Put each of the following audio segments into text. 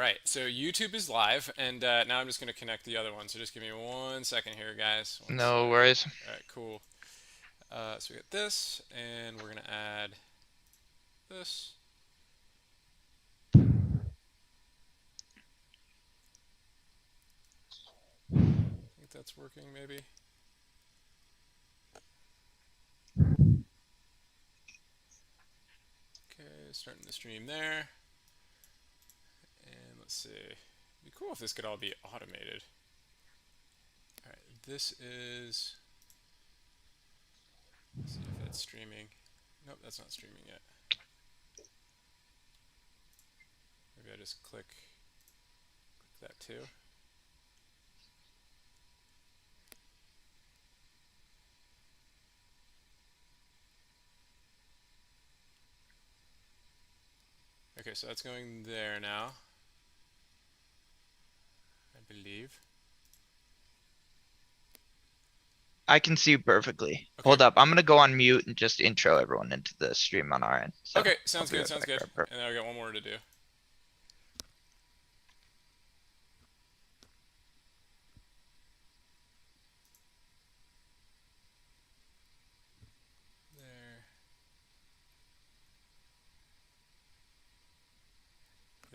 right, so YouTube is live, and now I'm just going to connect the other one. So just give me 1 second here, guys. One No sec. worries. All right, cool. So we got this, and we're going to add this. I think that's working, maybe. Okay, starting the stream there. And let's see. It'd be cool if this could all be automated. All right, this is. Let's see if that's streaming. Nope, that's not streaming yet. Maybe I just click that too. Okay, so that's going there now, I believe. I can see you perfectly. Okay. Hold up. I'm gonna go on mute and just intro everyone into the stream on our end. So Okay, I'll sounds be good, right sounds back. good. Right, perfect. And then I got one more to do. There.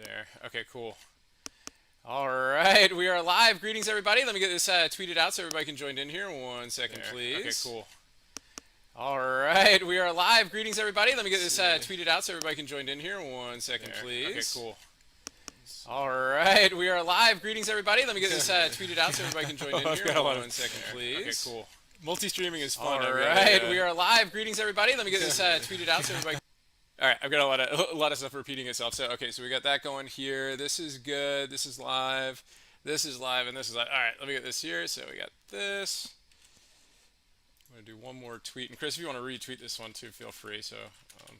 There. Okay, cool. All right, we are live. Greetings, everybody. Let me get this tweeted out so everybody can join in here. 1 second, There. please. Okay, Cool. All right, we are live. Greetings, everybody. Let me get this tweeted out so everybody can join in here. 1 second, There. please. Okay, cool. All right, we are live. Greetings, everybody. Let me get this tweeted out so everybody can join in here. 1 second, please. Okay, cool. Multi-streaming is fun. All right, we are live. Greetings, everybody. Let me get this tweeted out so everybody. All right, I've got a lot of stuff repeating itself. So okay, so we got that going here. This is good. This is live. This is live, and this is live. All right, let me get this here. So we got this. I'm gonna do one more tweet, and Chris, if you want to retweet this one too, feel free. So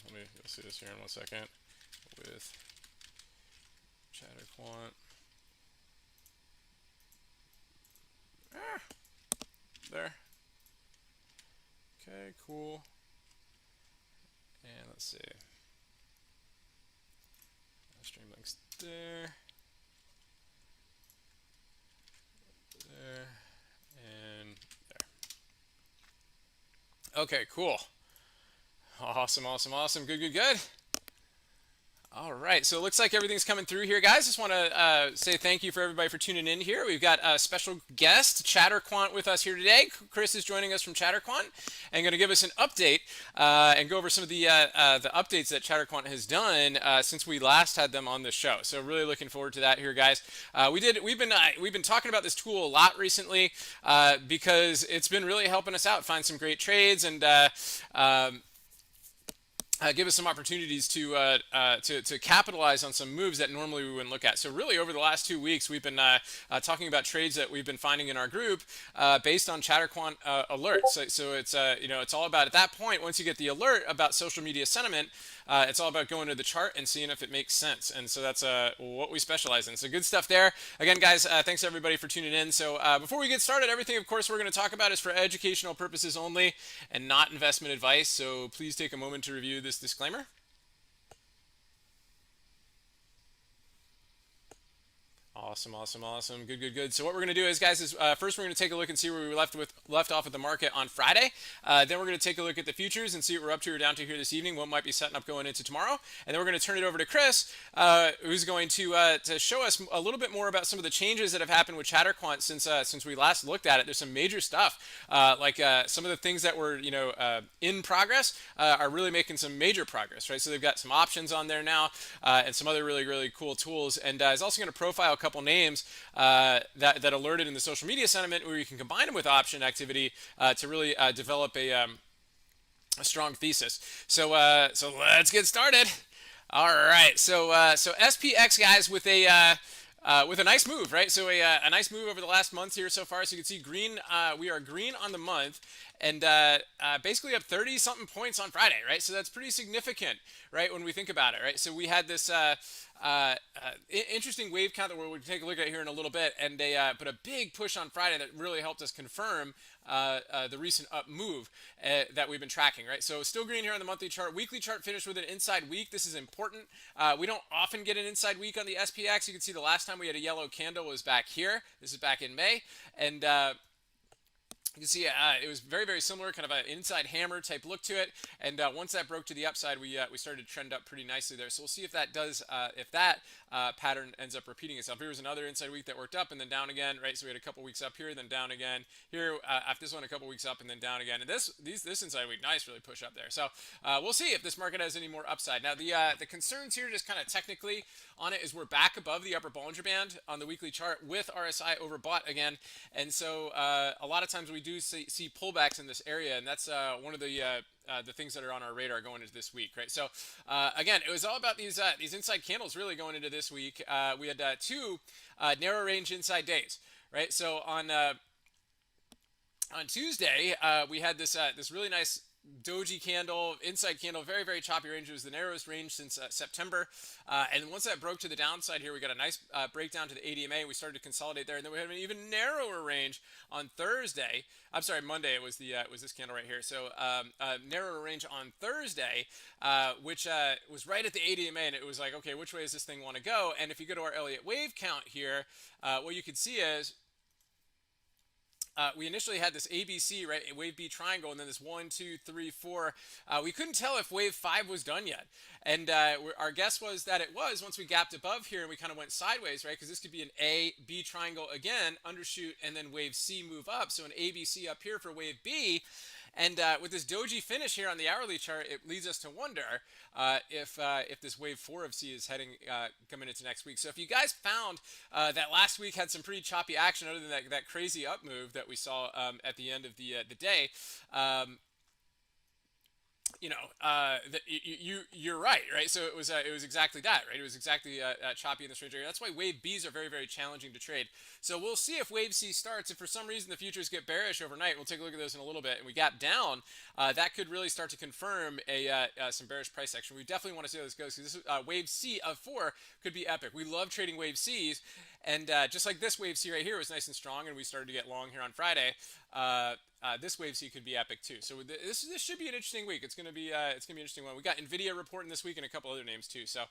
let me you'll see this here in 1 second with ChatterQuant. There. Okay, cool. And let's see. Stream links there. There. And there. Okay, cool. Awesome, awesome, awesome. Good, good, good. All right, so it looks like everything's coming through here, guys. Just want to say thank you for everybody for tuning in here. We've got a special guest, ChatterQuant, with us here today. Chris is joining us from ChatterQuant and going to give us an update and go over some of the updates that ChatterQuant has done since we last had them on the show. So really looking forward to that here, guys. We've been talking about this tool a lot recently because it's been really helping us out, find some great trades and. Give us some opportunities to capitalize on some moves that normally we wouldn't look at. So really, over the last 2 weeks, we've been talking about trades that we've been finding in our group based on ChatterQuant alerts. So it's it's all about at that point. Once you get the alert about social media sentiment, it's all about going to the chart and seeing if it makes sense. And so that's what we specialize in. So good stuff there. Again, guys, thanks everybody for tuning in. So before we get started, everything, of course, we're going to talk about is for educational purposes only and not investment advice. So please take a moment to review this disclaimer. Awesome, awesome, awesome. Good, good, good. So what we're going to do is, guys, is first we're going to take a look and see where we left off with the market on Friday. Then we're going to take a look at the futures and see what we're up to or down to here this evening, what might be setting up going into tomorrow. And then we're going to turn it over to Chris, who's going to show us a little bit more about some of the changes that have happened with ChatterQuant since we last looked at it. There's some major stuff, like some of the things that were in progress are really making some major progress, right? So they've got some options on there now and some other really, really cool tools. And is also going to profile a couple names that alerted in the social media sentiment where you can combine them with option activity to really develop a strong thesis. So let's get started. All right, so SPX, guys, with a nice move, right? So a nice move over the last month here so far. So you can see green. We are green on the month, and basically up 30 something points on Friday, right? So that's pretty significant, right? When we think about it, right? So we had this interesting wave count that we'll take a look at here in a little bit, and but a big push on Friday that really helped us confirm the recent up move that we've been tracking, right? So still green here on the monthly chart. Weekly chart finished with an inside week. This is important. We don't often get an inside week on the SPX. You can see the last time we had a yellow candle was back here. This is back in May, and you can see it was very, very similar, kind of an inside hammer type look to it. And once that broke to the upside, we started to trend up pretty nicely there. So we'll see if that does, if that pattern ends up repeating itself. Here was another inside week that worked up and then down again, right? So we had a couple weeks up here, then down again. Here, after this one, a couple weeks up and then down again. And this inside week, nice, really push up there. So we'll see if this market has any more upside. Now, the concerns here, just kind of technically on it, is we're back above the upper Bollinger Band on the weekly chart with RSI overbought again. And so a lot of times we do see pullbacks in this area, and that's one of the things that are on our radar going into this week, right? So again, it was all about these inside candles really going into this week. We had two narrow range inside days, right? So on Tuesday, we had this really nice doji candle, inside candle, very, very choppy range. It was the narrowest range since September. And once that broke to the downside here, we got a nice breakdown to the ADMA. We started to consolidate there. And then we had an even narrower range on Thursday. I'm sorry, Monday it was this candle right here. So narrower range on Thursday, which was right at the ADMA. And it was like, okay, which way does this thing want to go? And if you go to our Elliott wave count here, what you can see is we initially had this ABC, right, a wave B triangle, and then this 1, 2, 3, 4. We couldn't tell if wave 5 was done yet. And our guess was that it was once we gapped above here and we kind of went sideways, right, because this could be an A, B triangle again, undershoot, and then wave C move up. So an ABC up here for wave B. And with this doji finish here on the hourly chart, it leads us to wonder if this wave 4 of C is heading coming into next week. So if you guys found that last week had some pretty choppy action, other than that crazy up move that we saw at the end of the day. You're right? So it was exactly that, right? It was exactly choppy in this range area. That's why wave Bs are very, very challenging to trade. So we'll see if wave C starts. If for some reason the futures get bearish overnight, we'll take a look at those in a little bit, and we gap down, that could really start to confirm some bearish price action. We definitely want to see how this goes, because this wave C of 4 could be epic. We love trading wave Cs, and just like this wave C right here was nice and strong, and we started to get long here on Friday. This wave C could be epic too. So this should be an interesting week. It's gonna be an interesting one. We got Nvidia reporting this week and a couple other names too. So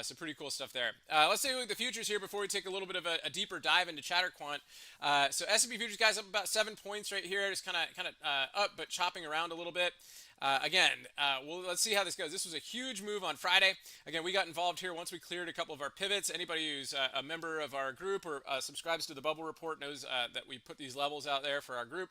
some pretty cool stuff there. Let's take a look at the futures here before we take a little bit of a deeper dive into ChatterQuant. So S&P futures guys up about 7 points right here, just kind of up but chopping around a little bit. Well, let's see how this goes. This was a huge move on Friday. Again, we got involved here once we cleared a couple of our pivots. Anybody who's a member of our group or subscribes to the Bubble Report knows that we put these levels out there for our group,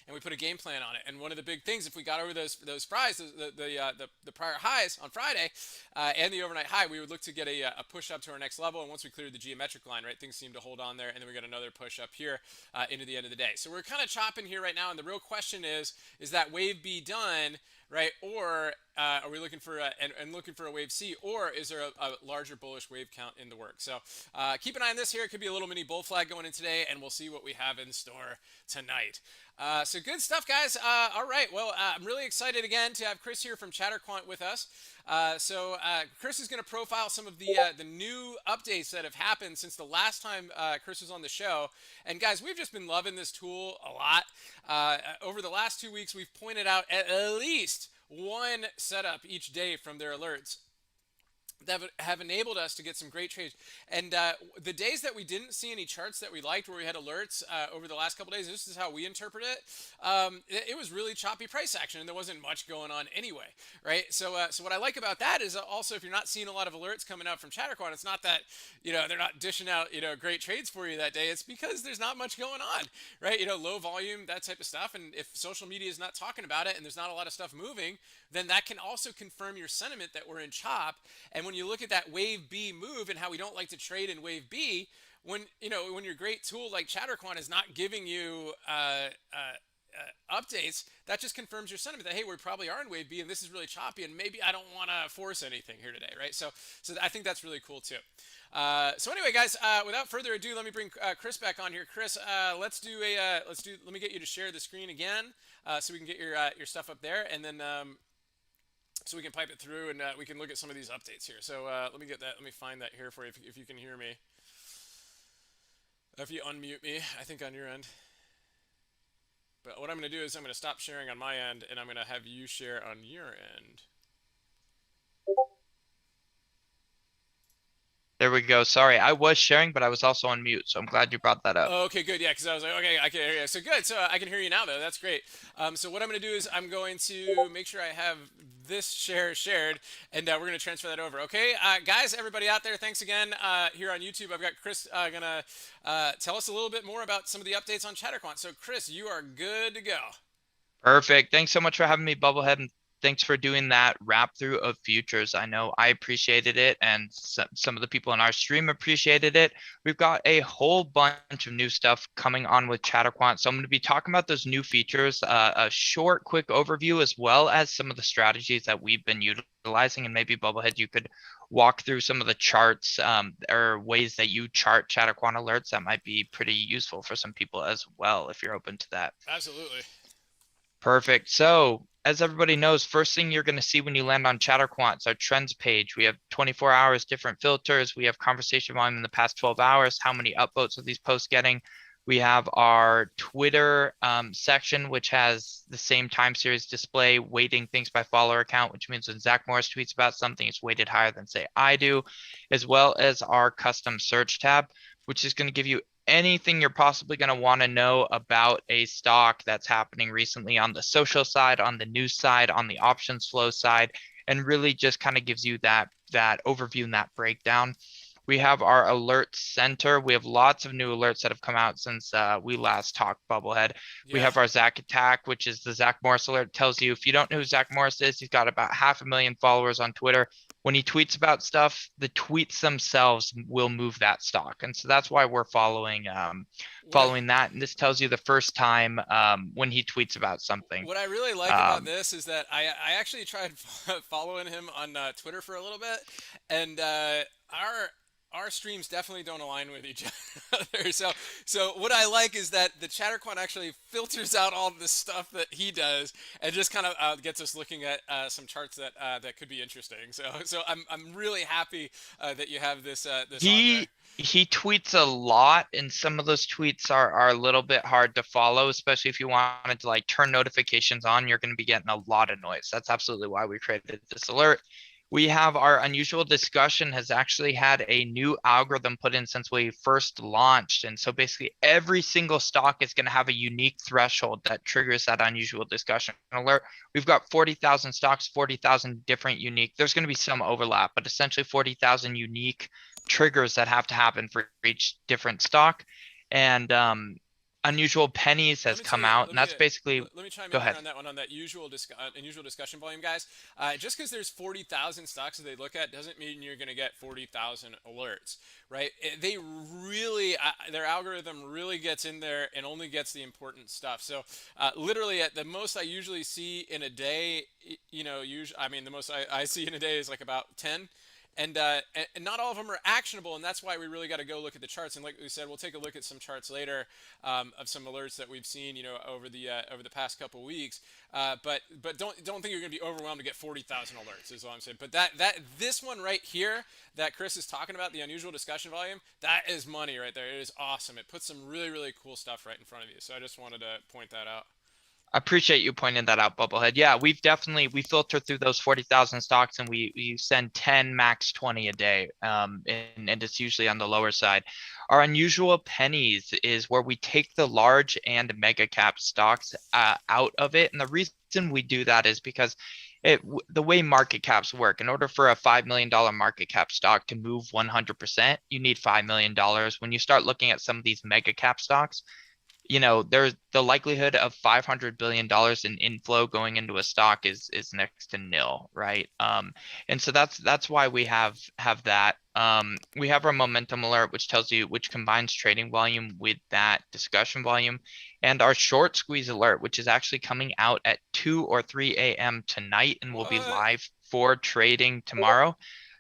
and we put a game plan on it. And one of the big things, if we got over those fries, the prior highs on Friday and the overnight high, we would look to get a push up to our next level. And once we cleared the geometric line, right, things seemed to hold on there, and then we got another push up here into the end of the day. So we're kind of chopping here right now, and the real question is that wave B done, right? Or are we looking for looking for a wave C, or is there a larger bullish wave count in the works? So keep an eye on this here. It could be a little mini bull flag going in today, and we'll see what we have in store tonight. So good stuff, guys. All right. Well, I'm really excited again to have Chris here from ChatterQuant with us. So Chris is going to profile some of the new updates that have happened since the last time Chris was on the show. And guys, we've just been loving this tool a lot. Over the last 2 weeks, we've pointed out at least one setup each day from their alerts that have enabled us to get some great trades. And the days that we didn't see any charts that we liked, where we had alerts over the last couple days, this is how we interpret it. It was really choppy price action, and there wasn't much going on anyway, right? So what I like about that is also, if you're not seeing a lot of alerts coming out from ChatterQuant, it's not that they're not dishing out great trades for you that day. It's because there's not much going on, right? Low volume, that type of stuff. And if social media is not talking about it and there's not a lot of stuff moving, then that can also confirm your sentiment that we're in chop. And when you look at that wave B move and how we don't like to trade in wave B, when your great tool like ChatterQuant is not giving you updates, that just confirms your sentiment that hey, we probably are in wave B, and this is really choppy, and maybe I don't want to force anything here today, right? So I think that's really cool too. So anyway, guys, without further ado, let me bring Chris back on here. Chris, let me get you to share the screen again, so we can get your stuff up there, and then so we can pipe it through, and we can look at some of these updates here. So let me get that. Let me find that here for you if you can hear me. If you unmute me, I think on your end. But what I'm going to do is I'm going to stop sharing on my end, and I'm going to have you share on your end. There we go. Sorry, I was sharing, but I was also on mute, so I'm glad you brought that up. Oh, okay, good. Yeah, because I was like, okay, I can hear you. So good. So I can hear you now, though. That's great. So what I'm going to do is I'm going to make sure I have this share shared, and we're going to transfer that over. Okay, guys, everybody out there, thanks again. Here on YouTube, I've got Chris going to tell us a little bit more about some of the updates on ChatterQuant. So Chris, you are good to go. Perfect. Thanks so much for having me, Bubblehead, and thanks for doing that wrap through of futures. I know I appreciated it, and some of the people in our stream appreciated it. We've got a whole bunch of new stuff coming on with ChatterQuant, so I'm going to be talking about those new features, a short, quick overview, as well as some of the strategies that we've been utilizing. And maybe Bubblehead, you could walk through some of the charts or ways that you chart ChatterQuant alerts that might be pretty useful for some people as well, if you're open to that. Absolutely. Perfect. So, as everybody knows, first thing you're going to see when you land on ChatterQuant is our trends page. We have 24 hours, different filters. We have conversation volume in the past 12 hours. How many upvotes are these posts getting? We have our Twitter section, which has the same time series display, weighting things by follower account, which means when Zach Morris tweets about something, it's weighted higher than, say, I do, as well as our custom search tab, which is going to give you anything you're possibly going to want to know about a stock that's happening recently on the social side, on the news side, on the options flow side, and really just kind of gives you that overview and that breakdown. We have our alert center. We have lots of new alerts that have come out since we last talked, Bubblehead. We Yeah. have our Zach Attack, which is the Zach Morris alert. It tells you if you don't know who Zach Morris is, he's got about 500,000 followers on Twitter. When he tweets about stuff, the tweets themselves will move that stock, and so that's why we're What I, following that. And this tells you the first time when he tweets about something. What I really like about Um, this is that I actually tried following him on Twitter for a little bit, and our streams definitely don't align with each other. So what I like is that the ChatterQuant actually filters out all the stuff that he does and just kind of gets us looking at some charts that could be interesting. So I'm really happy that you have this on there. he tweets a lot, and some of those tweets are a little bit hard to follow, especially if you wanted to like turn notifications on. You're going to be getting a lot of noise. That's absolutely why we created this alert. We have our unusual discussion has actually had a new algorithm put in since we first launched. And so basically every single stock is going to have a unique threshold that triggers that unusual discussion alert. We've got 40,000 stocks, 40,000 different unique. There's going to be some overlap, but essentially 40,000 unique triggers that have to happen for each different stock. And unusual pennies Let has me tell come you. out, Let and me that's basically let me chime go in here ahead. on that one on that unusual discussion volume, guys. Just because there's 40,000 stocks that they look at doesn't mean you're going to get 40,000 alerts, right? They really their algorithm really gets in there and only gets the important stuff. So literally, at the most I usually see in a day, I mean the most I see in a day is like about 10. And not all of them are actionable, and that's why we really got to go look at the charts. And like we said, we'll take a look at some charts later of some alerts that we've seen, over the past couple weeks. But don't think you're going to be overwhelmed to get 40,000 alerts. Is all I'm saying. But this one right here that Chris is talking about, the unusual discussion volume, that is money right there. It is awesome. It puts some really really cool stuff right in front of you. So I just wanted to point that out. I appreciate you pointing that out, Bubblehead. Yeah, we filter through those 40,000 stocks, and we send 10, max 20 a day. And it's usually on the lower side. Our unusual pennies is where we take the large and mega cap stocks out of it. And the reason we do that is because the way market caps work, in order for a $5 million market cap stock to move 100%, you need $5 million. When you start looking at some of these mega cap stocks, there's the likelihood of $500 billion in inflow going into a stock is next to nil, right? And so that's why we have that. We have our momentum alert, which tells you which combines trading volume with that discussion volume, and our short squeeze alert, which is actually coming out at 2 or 3 a.m. tonight and will be What? live for trading tomorrow.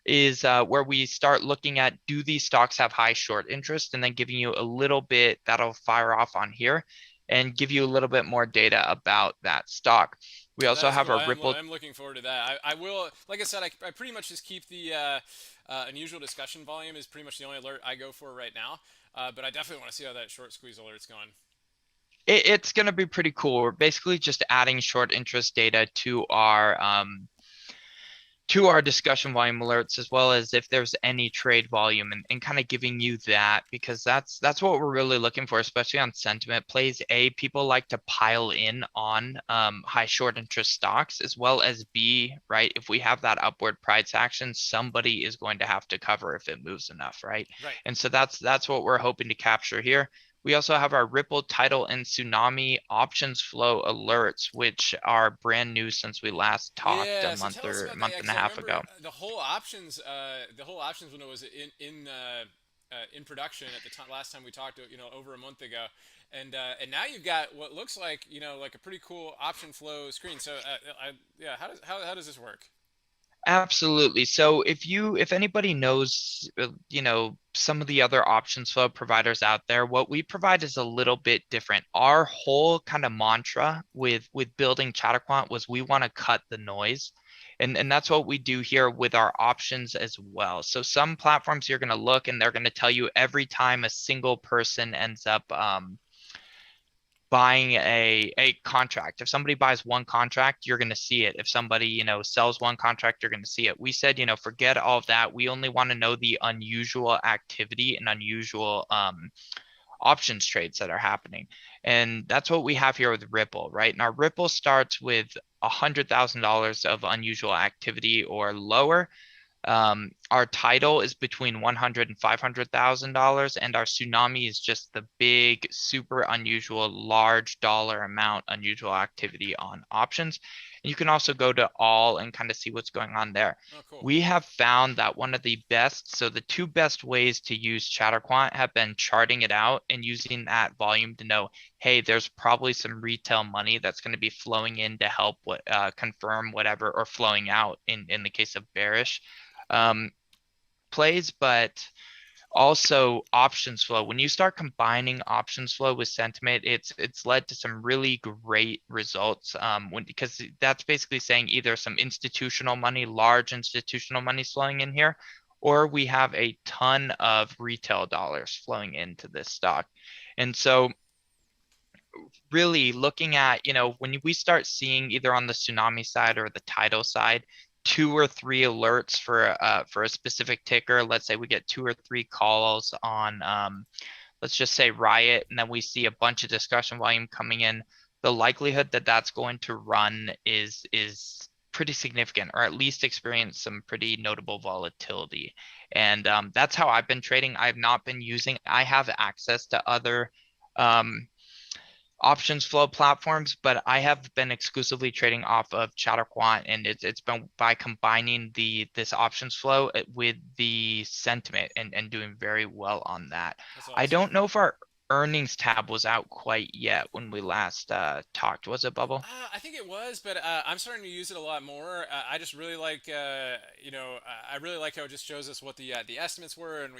Is where we start looking at, do these stocks have high short interest, and then giving you a little bit that'll fire off on here and give you a little bit more data about that stock. We That also is have cool. our Ripple. I'm looking forward to that. I will, like I said, I pretty much just keep the unusual discussion volume is pretty much the only alert I go for right now. But I definitely want to see how that short squeeze alert's going. It's going to be pretty cool. We're basically just adding short interest data to our discussion volume alerts, as well as if there's any trade volume, and kind of giving you that, because that's what we're really looking for, especially on sentiment plays. A, people like to pile in on high short interest stocks, as well as B, right, if we have that upward price action, somebody is going to have to cover if it moves enough, right? Right. And so that's what we're hoping to capture here. We also have our Ripple, Tidal, and Tsunami options flow alerts, which are brand new since we last talked a Yeah. So month tell us or a about that. month Yeah, and a because I half remember ago. the whole options window was in production at the time last time we talked. Over a month ago, and now you've got what looks like like a pretty cool option flow screen. So yeah, how does this work? Absolutely. So if anybody knows, some of the other options flow providers out there, what we provide is a little bit different. Our whole kind of mantra with building ChatterQuant was we want to cut the noise. And that's what we do here with our options as well. So some platforms you're going to look and they're going to tell you every time a single person ends up buying a contract. If somebody buys one contract, you're going to see it. If somebody, sells one contract, you're going to see it. We said, forget all of that. We only want to know the unusual activity and unusual options trades that are happening. And that's what we have here with Ripple, right? And our Ripple starts with $100,000 of unusual activity or lower. Our title is between 100 and $500,000, and our tsunami is just the big, super unusual, large dollar amount, unusual activity on options. And you can also go to all and kind of see what's going on there. Oh, cool. We have found that one of the best, so the two best ways to use ChatterQuant have been charting it out and using that volume to know, hey, there's probably some retail money that's going to be flowing in to help confirm whatever, or flowing out in the case of bearish um, plays, but also options flow. When you start combining options flow with sentiment, it's led to some really great results. Because that's basically saying either some institutional money, large institutional money flowing in here, or we have a ton of retail dollars flowing into this stock. And so really looking at, when we start seeing either on the tsunami side or the tidal side, 2 or 3 alerts for a specific ticker. Let's say we get 2 or 3 calls on let's just say Riot, and then we see a bunch of discussion volume coming in. The likelihood that that's going to run is pretty significant, or at least experience some pretty notable volatility. And that's how I've been trading. I've not been using. I have access to other um, options flow platforms, but I have been exclusively trading off of ChatterQuant, and it's been by combining this options flow with the sentiment, and doing very well on that. That's I awesome. don't know if our earnings tab was out quite yet when we last talked. Was it, Bubble? I think it was, but I'm starting to use it a lot more. I just really like, I really like how it just shows us what the estimates were, and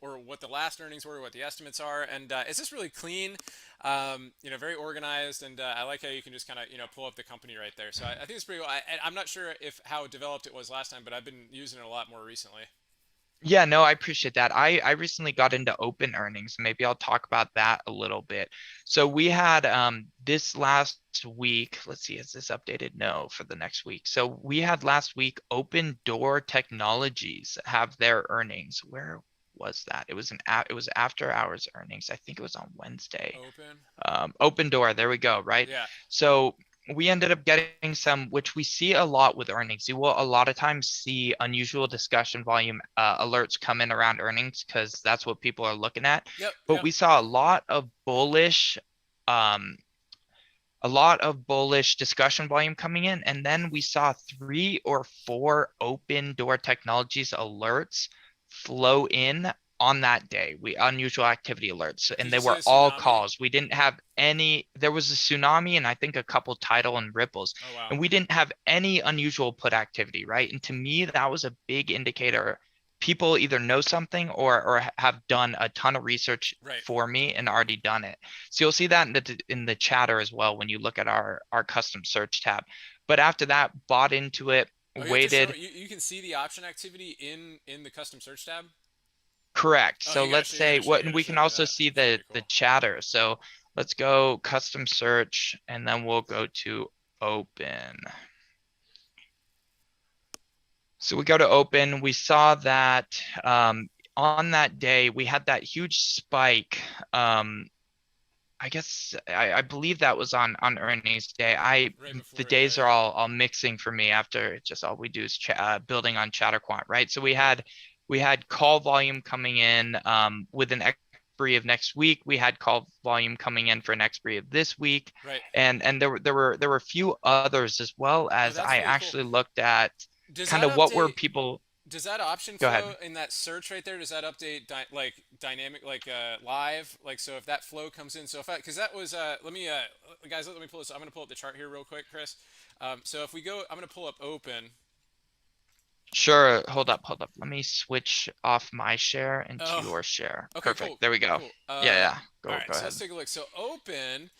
or what the last earnings were, what the estimates are, and it's just really clean, very organized, and I like how you can just kind of pull up the company right there. So I think it's pretty cool. I'm not sure if how developed it was last time, but I've been using it a lot more recently. Yeah, no, I appreciate that. I recently got into open earnings. Maybe I'll talk about that a little bit. So we had this last week, let's see, is this updated? No, for the next week. So we had last week Open Door Technologies have their earnings. Where was that? It was after hours earnings. I think it was on Wednesday. Open. Open Door, there we go, right? Yeah. So we ended up getting some, which we see a lot with earnings. You will a lot of times see unusual discussion volume alerts come in around earnings, because that's what people are looking at. Yep. But Yep. we saw a lot of bullish a lot of bullish discussion volume coming in. And then we saw 3 or 4 open door technologies alerts flow in on that day. We unusual activity alerts, and Did they you say were a all tsunami? calls. We didn't have any, there was a tsunami and I think a couple tidal and ripples, Oh wow. and we didn't have any unusual put activity, right? And to me, that was a big indicator. People either know something or have done a ton of research Right. for me and already done it. So you'll see that in the chatter as well when you look at our custom search tab. But after that, bought into it, Oh, you have to show waited. you can see the option activity in the custom search tab. Correct. Oh, So let's you say gotta show what, and we can me also that. see That's pretty the cool. chatter. So let's go custom search and then we'll go to open. So we go to open. We saw that on that day we had that huge spike. I guess I believe that was on earnings day. Right The before, yeah, days are yeah. all mixing for me after just all we do is building on ChatterQuant, right? So Right, we had call volume coming in with an expiry of next week. We had call volume coming in for an expiry of this week, right. and there were a few others as well Oh, as that's I really cool. actually looked at Does kind that of what were update? people. Does that option Go ahead. flow in that search right there? Does that update like dynamic, like live? Like so, if that flow comes in, so if I because that was let me guys let me pull this. I'm gonna pull up the chart here real quick, Chris. So if we go, I'm gonna pull up open. Sure, hold up. Let me switch off my share into Oh, your share. okay, cool, Perfect. There we cool, go. cool. Yeah. All Go right, so ahead. let's take a look. So open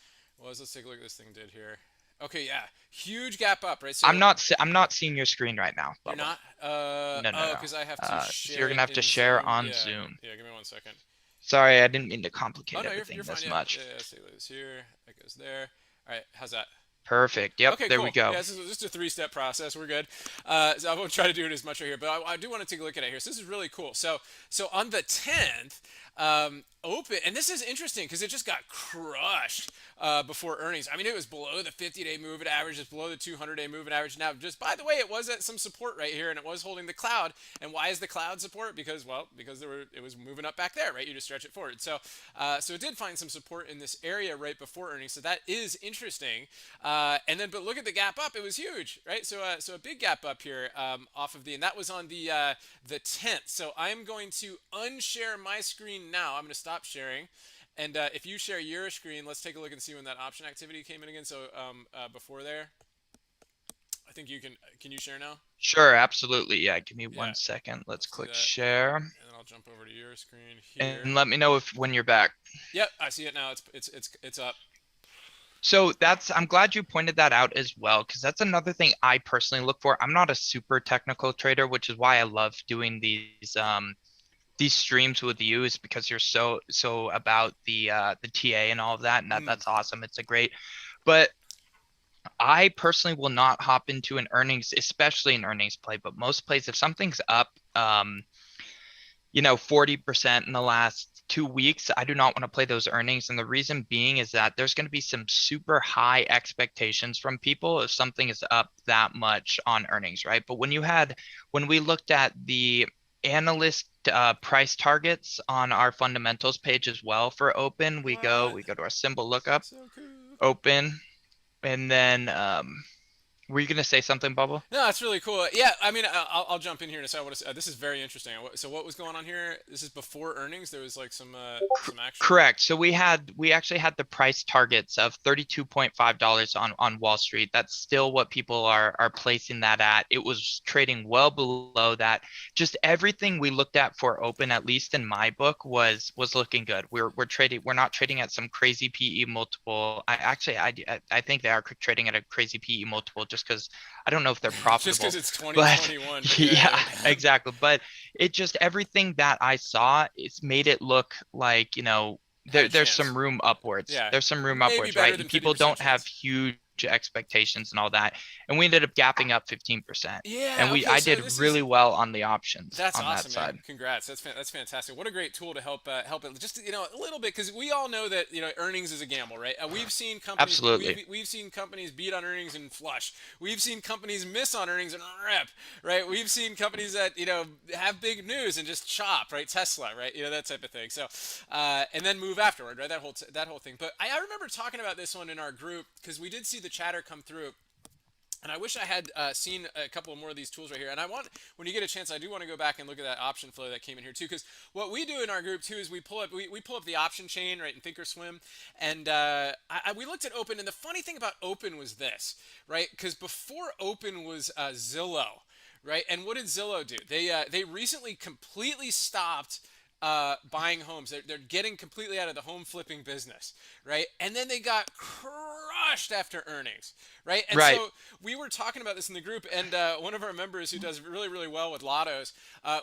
let's take a look at this thing did here. Okay, yeah, huge gap up, right? So I'm not seeing your screen right now, you're Bubba. not? No. Because I have to So you're share gonna it have to in share Zoom. on Yeah, Zoom. yeah. Give me 1 second. Sorry, I didn't mean to Oh complicate no, you're everything fine. this Yeah, much. yeah. Let's take this here. That goes there. All right, how's that? Perfect. Yep, Okay, there we cool. go. Yeah, this is just a three-step process. We're good. So I won't try to do it as much right here, but I do want to take a look at it here. So this is really cool. So on the 10th, open, and this is interesting because it just got crushed before earnings. I mean, it was below the 50-day moving average, it's below the 200-day moving average. Now, just by the way, it was at some support right here, and it was holding the cloud. And why is the cloud support? Because it was moving up back there, right? You just stretch it forward. So it did find some support in this area right before earnings. So that is interesting. But look at the gap up; it was huge, right? So a big gap up here off of and that was on the 10th. So I'm going to unshare my screen now. I'm going to stop sharing, and if you share your screen, let's take a look and see when that option activity came in again. So before there, I think you can. Can you share now? Sure, absolutely. Yeah, give me Yeah, 1 second. Let's let's do click that, share and then I'll jump over to your screen here. and let me know if when you're back. Yep, I see it now. It's up. So I'm glad you pointed that out as well, because that's another thing I personally look for. I'm not a super technical trader, which is why I love doing these streams with you, is because you're so about the TA and all of that, and Mm. that's awesome. It's a great, but I personally will not hop into an earnings, especially an earnings play, but most plays, if something's up 40% in the last 2 weeks, I do not want to play those earnings. And the reason being is that there's going to be some super high expectations from people if something is up that much on earnings, right? But when we looked at the analyst price targets on our fundamentals page as well for open, What? we go to our symbol lookup, So cool. open, and then were you going to say something, Bubble? No, that's really cool. Yeah, I mean, I'll jump in here in a second. This is very interesting. So what was going on here? This is before earnings. There was like some action. Correct. So we actually had the price targets of $32.5 on Wall Street. That's still what people are placing that at. It was trading well below that. Just everything we looked at for open, at least in my book, was looking good. We're not trading at some crazy PE multiple. I think they are trading at a crazy PE multiple just because I don't know if they're Just because profitable. it's But 2021, but yeah, yeah. exactly. But it just everything that I saw, it's made it look like, Had a there's chance. some room upwards. Yeah, There's some room maybe upwards, better right? than And fifty people percent don't have chance. huge huge expectations and all that. And we ended up gapping up 15%. And Yeah. we Okay. I So did this is really well on the options That's on that awesome, man. side. Congrats. That's fantastic. What a great tool to help it just a little bit because we all know that earnings is a gamble, right? Absolutely. We've seen companies beat on earnings and flush. We've seen companies miss on earnings and rip, right? We've seen companies that have big news and just chop, right? Tesla, right? That type of thing. So, and then move afterward, right? That whole thing. But I remember talking about this one in our group because we did see the chatter come through. And I wish I had seen a couple more of these tools right here. And when you get a chance, I do want to go back and look at that option flow that came in here too. Because what we do in our group too is we pull up the option chain, right, in Thinkorswim, and we looked at Open. And the funny thing about Open was this, right? Because before Open was Zillow, right? And what did Zillow do? They recently completely stopped buying homes. They're getting completely out of the home flipping business, right? And then they got crushed after earnings, right? And Right. so we were talking about this in the group, and one of our members who does really, really well with lottos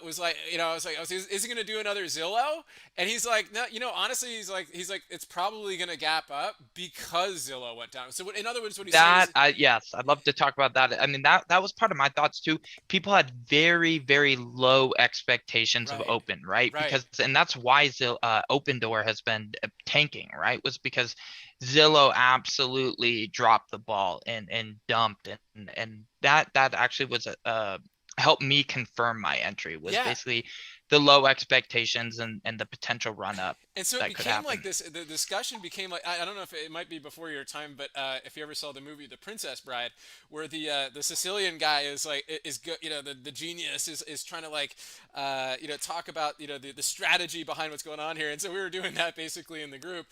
was like, I was like, is he going to do another Zillow? And he's like, no, honestly, he's like, it's probably going to gap up because Zillow went down. So in other words, what he's saying That is, yes, I'd love to talk about that. I mean, that was part of my thoughts too. People had very, very low expectations of right, Open, right? right, Because and that's why Open Door has been tanking, right? Was because Zillow absolutely dropped the ball and dumped, and that actually was helped me confirm my entry, was yeah. basically the low expectations and the potential run up And so it that could became like happen. this. The discussion became like I don't know if it might be before your time, but if you ever saw the movie The Princess Bride, where the Sicilian guy is like is good, the genius is trying to like talk about the strategy behind what's going on here. And so we were doing that basically in the group,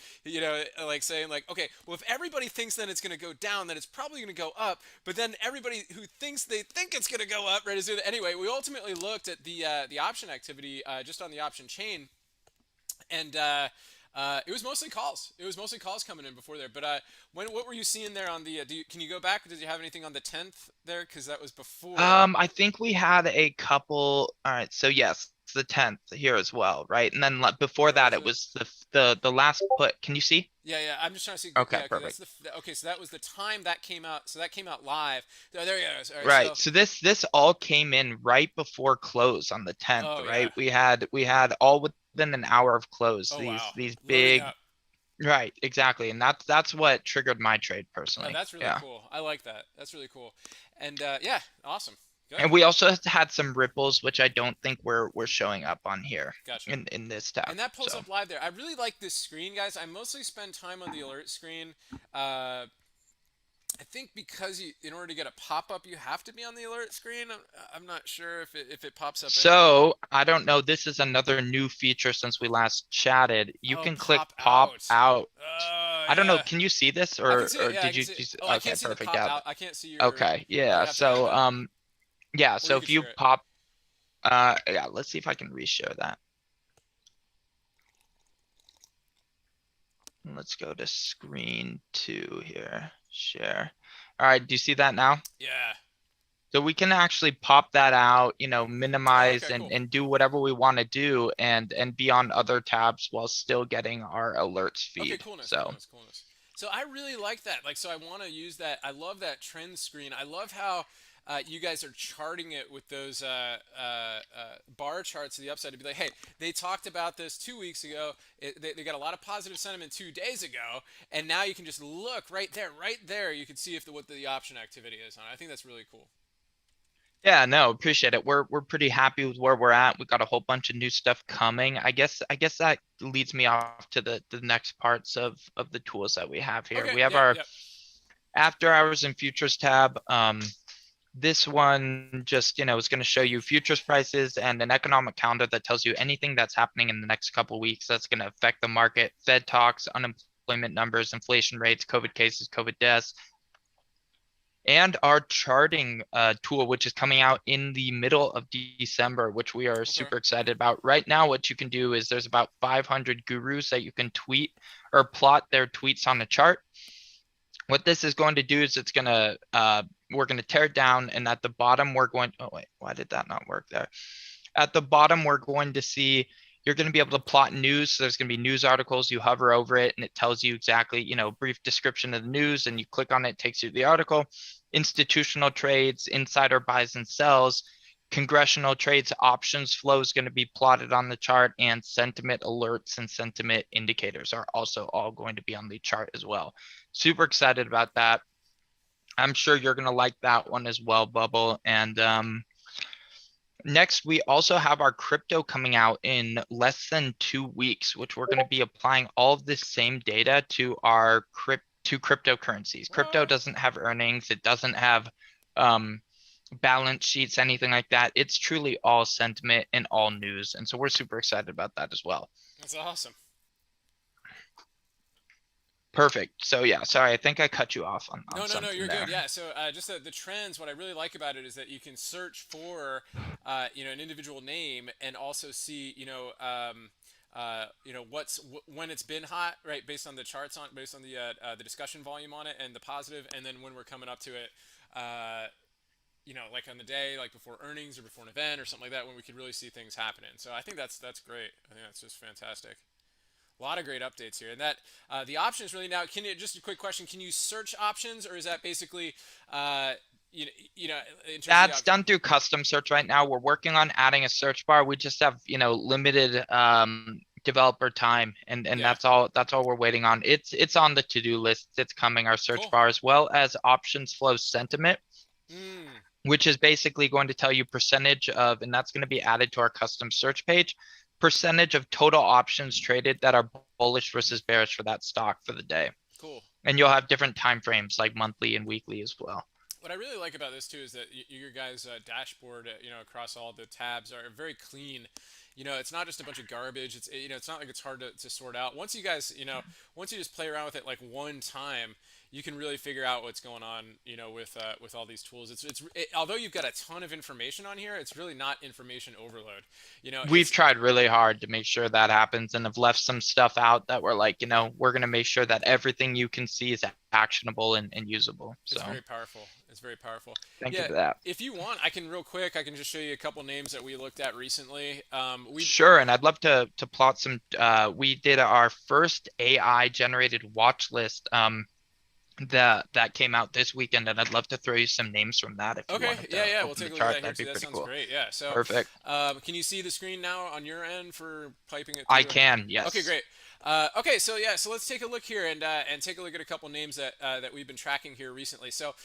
like saying like, okay, well if everybody thinks then it's going to go down, then it's probably going to go up. But then everybody who thinks they think it's going to go up, right? Is doing anyway. We ultimately looked at the option activity just on the option chain and it was mostly calls. It was mostly calls coming in before there. But what were you seeing there on the? Can you go back? Did you have anything on the 10th there? Because that was before. I think we had a couple. All right, so yes, it's the 10th here as well, right? And then before Where that, was it it? was the last put. Can you see? Yeah, yeah. I'm just trying to see. Okay, Yeah, okay. perfect. Okay. So that was the time that came out. So that came out live. There you go. All right. Right. So. So this all came in right before close on the 10th, Oh yeah. right? We had all within an hour of close. Oh These wow. these Loading big, up. right, exactly. And that's what triggered my trade Oh, personally. that's really Yeah. cool. I like that. That's really cool. And yeah, awesome. Good. And we also had some ripples, which I don't think we're showing up on here Gotcha. in this tab. And that pulls So. up live there. I really like this screen, guys. I mostly spend time on the alert screen. Uh, I think because in order to get a pop up, you have to be on the alert screen. I'm not sure if it pops up anywhere. So I don't know. This is another new feature since we last chatted. You Oh, can click pop pop out. out. Oh I don't know. yeah, Can you see this I can or see it. or Yeah, I did can you see it. just Oh, I okay, can't see the perfect. pop Yeah. out. I can't see your. Okay. Oh, Yeah. you have to add So that, yeah, or so you if can you share it. pop yeah, let's see if I can reshare that. Let's go to screen 2 here. Share. All right, do you see that now? Yeah. So we can actually pop that out, Oh, minimize okay, and cool. and do whatever we want to do and be on other tabs while still getting our alerts Okay, feed. coolness, So coolness, coolness. So I really like that. Like, so I want to use that. I love that trend screen. I love how you guys are charting it with those bar charts to the upside to be like, hey, they talked about this 2 weeks ago. They got a lot of positive sentiment 2 days ago, and now you can just look right there, right there. You can see if what the option activity is on. I think that's really cool. yeah, no, appreciate it. We're pretty happy with where we're at. We got a whole bunch of new stuff coming. I guess that leads me off to the next parts of the tools that we have here. Okay. We have Yep. our Yep. after hours and futures tab. This one just, is going to show you futures prices and an economic calendar that tells you anything that's happening in the next couple of weeks that's going to affect the market. Fed talks, unemployment numbers, inflation rates, COVID cases, COVID deaths, and our charting tool, which is coming out in the middle of December, which we are Okay. super excited about. Right now, what you can do is there's about 500 gurus that you can tweet or plot their tweets on the chart. What this is going to do is we're going to tear it down, and at the bottom we're going, oh wait, why did that not work there? At the bottom, we're going to see You're going to be able to plot news. So there's going to be news articles. You hover over it and it tells you exactly, brief description of the news, and you click on it, it takes you to the article. Institutional trades, insider buys and sells, congressional trades, options flow is going to be plotted on the chart, and sentiment alerts and sentiment indicators are also all going to be on the chart as well. Super excited about that. I'm sure you're going to like that one as well, Bubble. And next, we also have our crypto coming out in less than 2 weeks, which we're going to be applying all of this same data to our cryptocurrencies. Crypto What? doesn't have earnings. It doesn't have um, balance sheets, anything like that. It's truly all sentiment and all news. And so we're super excited about that as well. That's awesome. Perfect. So yeah, sorry, I think I cut you off on No, no, no, something you're good. there. Yeah. So just the trends. What I really like about it is that you can search for, an individual name and also see, when it's been hot, right? Based on the charts based on the discussion volume on it and the positive, and then when we're coming up to it, uh, like on the day, like before earnings or before an event or something like that, when we could really see things happening. So I think that's great. I think that's just fantastic. A lot of great updates here, and that the options really now. Can you just a quick question? Can you search options, or is that basically, uh, in terms of the That's options? done through custom search right now. We're working on adding a search bar. We just have, limited developer time, and Yeah, that's all we're waiting on. It's on the to-do list. It's coming, our search cool. bar, as well as options flow sentiment, Mm, which is basically going to tell you percentage of, and that's going to be added to our custom search page, percentage of total options traded that are bullish versus bearish for that stock for the day. cool. And you'll have different time frames like monthly and weekly as well. What I really like about this too is that your guys' dashboard, across all the tabs are very clean. It's not just a bunch of garbage. It's not like it's hard to sort out. Once you guys, once you just play around with it like one time, you can really figure out what's going on, with all these tools. Although you've got a ton of information on here, it's really not information overload. We've It's tried really hard to make sure that happens and have left some stuff out that we're like, we're going to make sure that everything you can see is actionable and usable. It's So very powerful. It's very powerful. thank you Yeah, for that. if you want, I can real quick. I can just show you a couple names that we looked at recently. We Sure. And I'd love to plot some, we did our first AI generated watch list that came out this weekend, and I'd love to throw you some names from that if you Okay, wanted yeah, to yeah. We'll open the take a look at chart. that here That'd be too. That pretty sounds cool. great. Yeah. So, Perfect. can you see the screen now on your end for piping it I through? can, Okay, yes. great. Okay, so yeah, so let's take a look here and take a look at a couple names that we've been tracking here recently. So,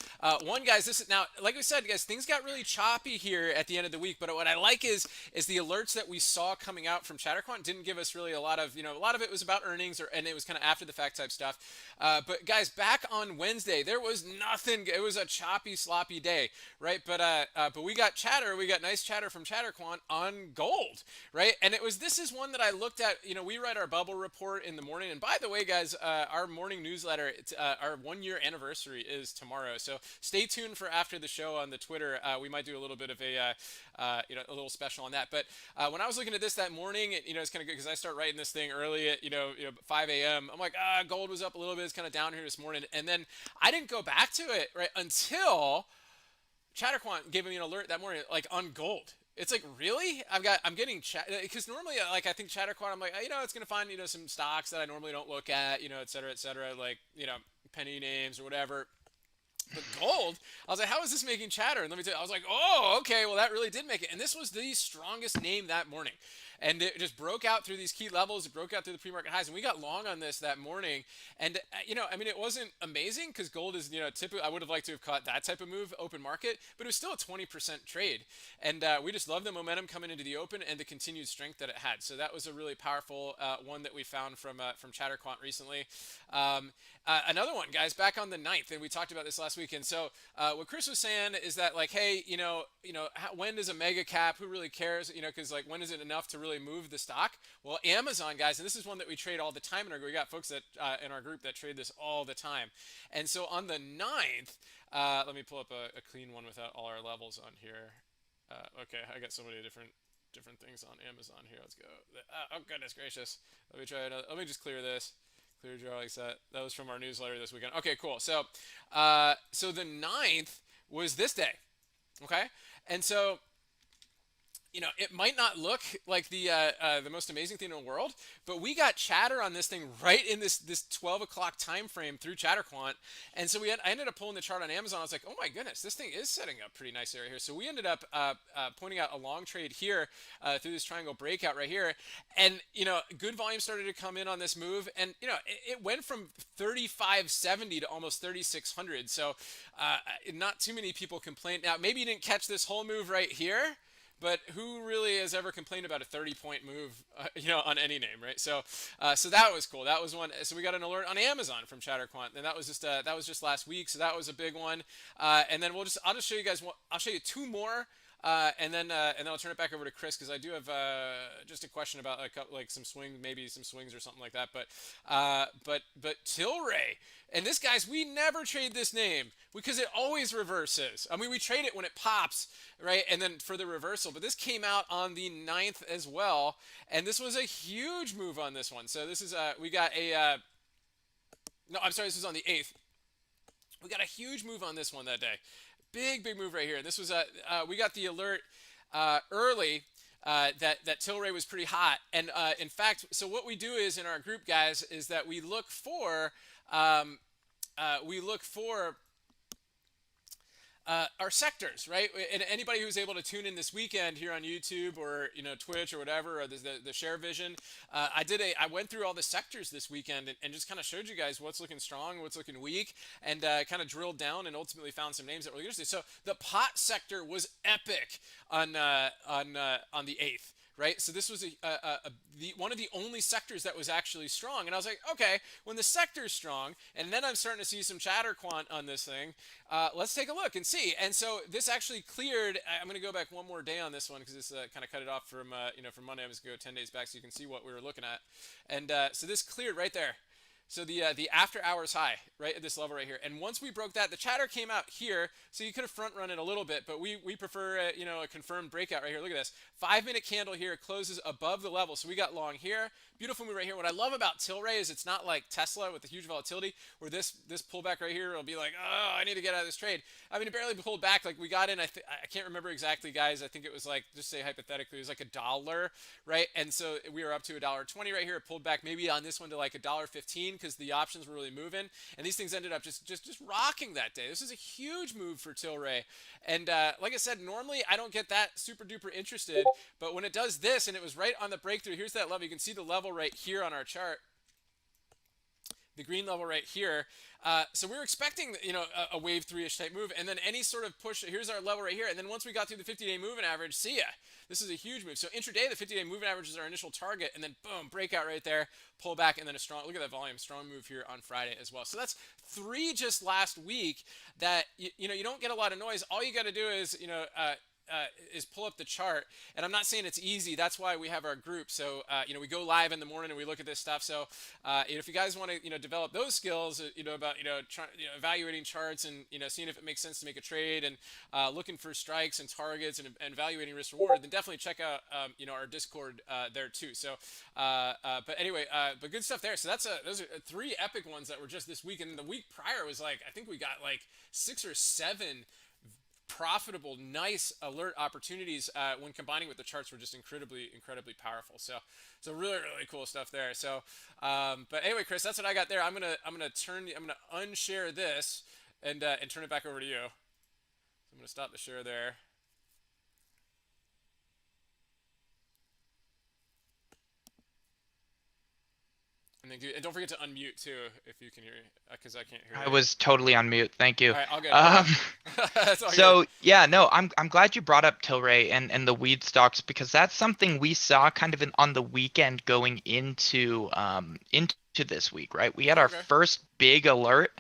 one guys, this is now, like we said, guys, things got really choppy here at the end of the week. But what I like is the alerts that we saw coming out from ChatterQuant didn't give us really a lot of, a lot of it was about earnings and it was kind of after the fact type stuff. But guys, back on Wednesday, there was nothing. It was a choppy, sloppy day, right? But we got chatter. We got nice chatter from ChatterQuant on gold, right? And this is one that I looked at. We write our bubble report in the morning. And by the way, guys, our morning newsletter, our 1 year anniversary is tomorrow. So stay tuned for after the show on the Twitter. We might do a little bit of a little special on that. But when I was looking at this that morning, it's kind of good because I start writing this thing early at 5 a.m. I'm like, gold was up a little bit. It's kind of down here this morning, and then I didn't go back to it right until ChatterQuant gave me an alert that morning, like on gold. It's like, really? I'm getting chat because normally, like, I think ChatterQuant, I'm like, it's gonna find some stocks that I normally don't look at, et cetera, like penny names or whatever. But gold, I was like, how is this making chatter? And let me tell you, I was like, oh, okay, well, that really did make it. And this was the strongest name that morning. And it just broke out through these key levels. It broke out through the pre-market highs, and we got long on this that morning. And it wasn't amazing because gold is, typically I would have liked to have caught that type of move open market, but it was still a 20% trade. And we just love the momentum coming into the open and the continued strength that it had. So that was a really powerful one that we found from ChatterQuant recently. Another one, guys, back on the 9th, and we talked about this last week. And so what Chris was saying is that, like, hey, when does a mega cap? Who really cares? Because like, when is it enough to really move the stock? Well, Amazon, guys, and this is one that we trade all the time in our group. We got folks that in our group that trade this all the time. And so on the 9th, let me pull up a clean one without all our levels on here. Okay, I got so many different things on Amazon here. Let's go. Oh, goodness gracious. Let me try another. Let me just clear this. Clear draw like that. That was from our newsletter this weekend. Okay, cool. So, so the 9th was this day. Okay, and so it might not look like the most amazing thing in the world, but we got chatter on this thing right in this 12 o'clock time frame through ChatterQuant, and so I ended up pulling the chart on Amazon. I was like, oh my goodness, this thing is setting up pretty nice area here. So we ended up pointing out a long trade here through this triangle breakout right here, and good volume started to come in on this move, and it went from 3570 to almost 3600. So not too many people complained. Now maybe you didn't catch this whole move right here, but who really has ever complained about a 30-point move, on any name, right? So that was cool. That was one. So we got an alert on Amazon from ChatterQuant, and that was just last week. So that was a big one. And then I'll just show you guys. I'll show you two more. And then I'll turn it back over to Chris because I do have just a question about like some swing, maybe some swings or something like that. But Tilray, and this guy's, we never trade this name because it always reverses. I mean, we trade it when it pops, right? And then for the reversal. But this came out on the 9th as well, and this was a huge move on this one. So this is we got a no, I'm sorry, this was on the 8th. We got a huge move on this one that day. Big move right here. And this was we got the alert early that Tilray was pretty hot. And in fact, so what we do is in our group, guys, is that um, we look for our sectors, right? And anybody who's able to tune in this weekend here on YouTube or Twitch or whatever, or the Share Vision, I went through all the sectors this weekend and just kind of showed you guys what's looking strong, what's looking weak, and kind of drilled down and ultimately found some names that were interesting. So the pot sector was epic on the 8th. Right, so this was one of the only sectors that was actually strong, and I was like, okay, when the sector's strong, and then I'm starting to see some chatter quant on this thing. Let's take a look and see. And so this actually cleared. I'm going to go back one more day on this one because this kind of cut it off from from Monday. I'm just going to go 10 days back so you can see what we were looking at. And so this cleared right there. So the after hours high right at this level right here, and once we broke that, the chatter came out here. So you could have front run it a little bit, but we prefer a confirmed breakout right here. Look at this 5-minute candle here. It closes above the level, so we got long here. Beautiful move right here. What I love about Tilray is it's not like Tesla with the huge volatility, where this pullback right here will be like, oh, I need to get out of this trade. I mean, it barely pulled back. Like we got in, I can't remember exactly, guys. I think it was like, just say hypothetically, it was like $1, right? And so we were up to $1.20 right here. It pulled back maybe on this one to like $1.15 because the options were really moving, and these things ended up just rocking that day. This is a huge move for Tilray, and like I said, normally I don't get that super duper interested, but when it does this, and it was right on the breakthrough. Here's that level. You can see the level right here on our chart, the green level right here. So we were expecting, a wave 3-ish type move, and then any sort of push. Here's our level right here, and then once we got through the 50-day moving average, see ya. This is a huge move. So intraday, the 50-day moving average is our initial target, and then boom, breakout right there, pull back, and then a strong. Look at that volume, strong move here on Friday as well. So that's 3 just last week that you don't get a lot of noise. All you got to do is pull up the chart, and I'm not saying it's easy. That's why we have our group. So we go live in the morning and we look at this stuff. So if you guys want to develop those skills, about evaluating charts and seeing if it makes sense to make a trade and looking for strikes and targets and evaluating risk reward, then definitely check out our Discord there too. So but anyway, but good stuff there. So those are 3 epic ones that were just this week, and the week prior was like, I think we got like 6 or 7 profitable, nice alert opportunities when combining with the charts were just incredibly powerful. So really cool stuff there. So but anyway, Chris, that's what I got there. I'm gonna unshare this and turn it back over to you. So I'm gonna stop the share there. And don't forget to unmute too if you can hear me, because I can't hear I you. was totally on mute. Thank you. All right, all good. Um, That's all good. so yeah, no, I'm glad you brought up Tilray and the weed stocks because that's something we saw kind of on the weekend going into this week, right? We had our Okay. first big alert,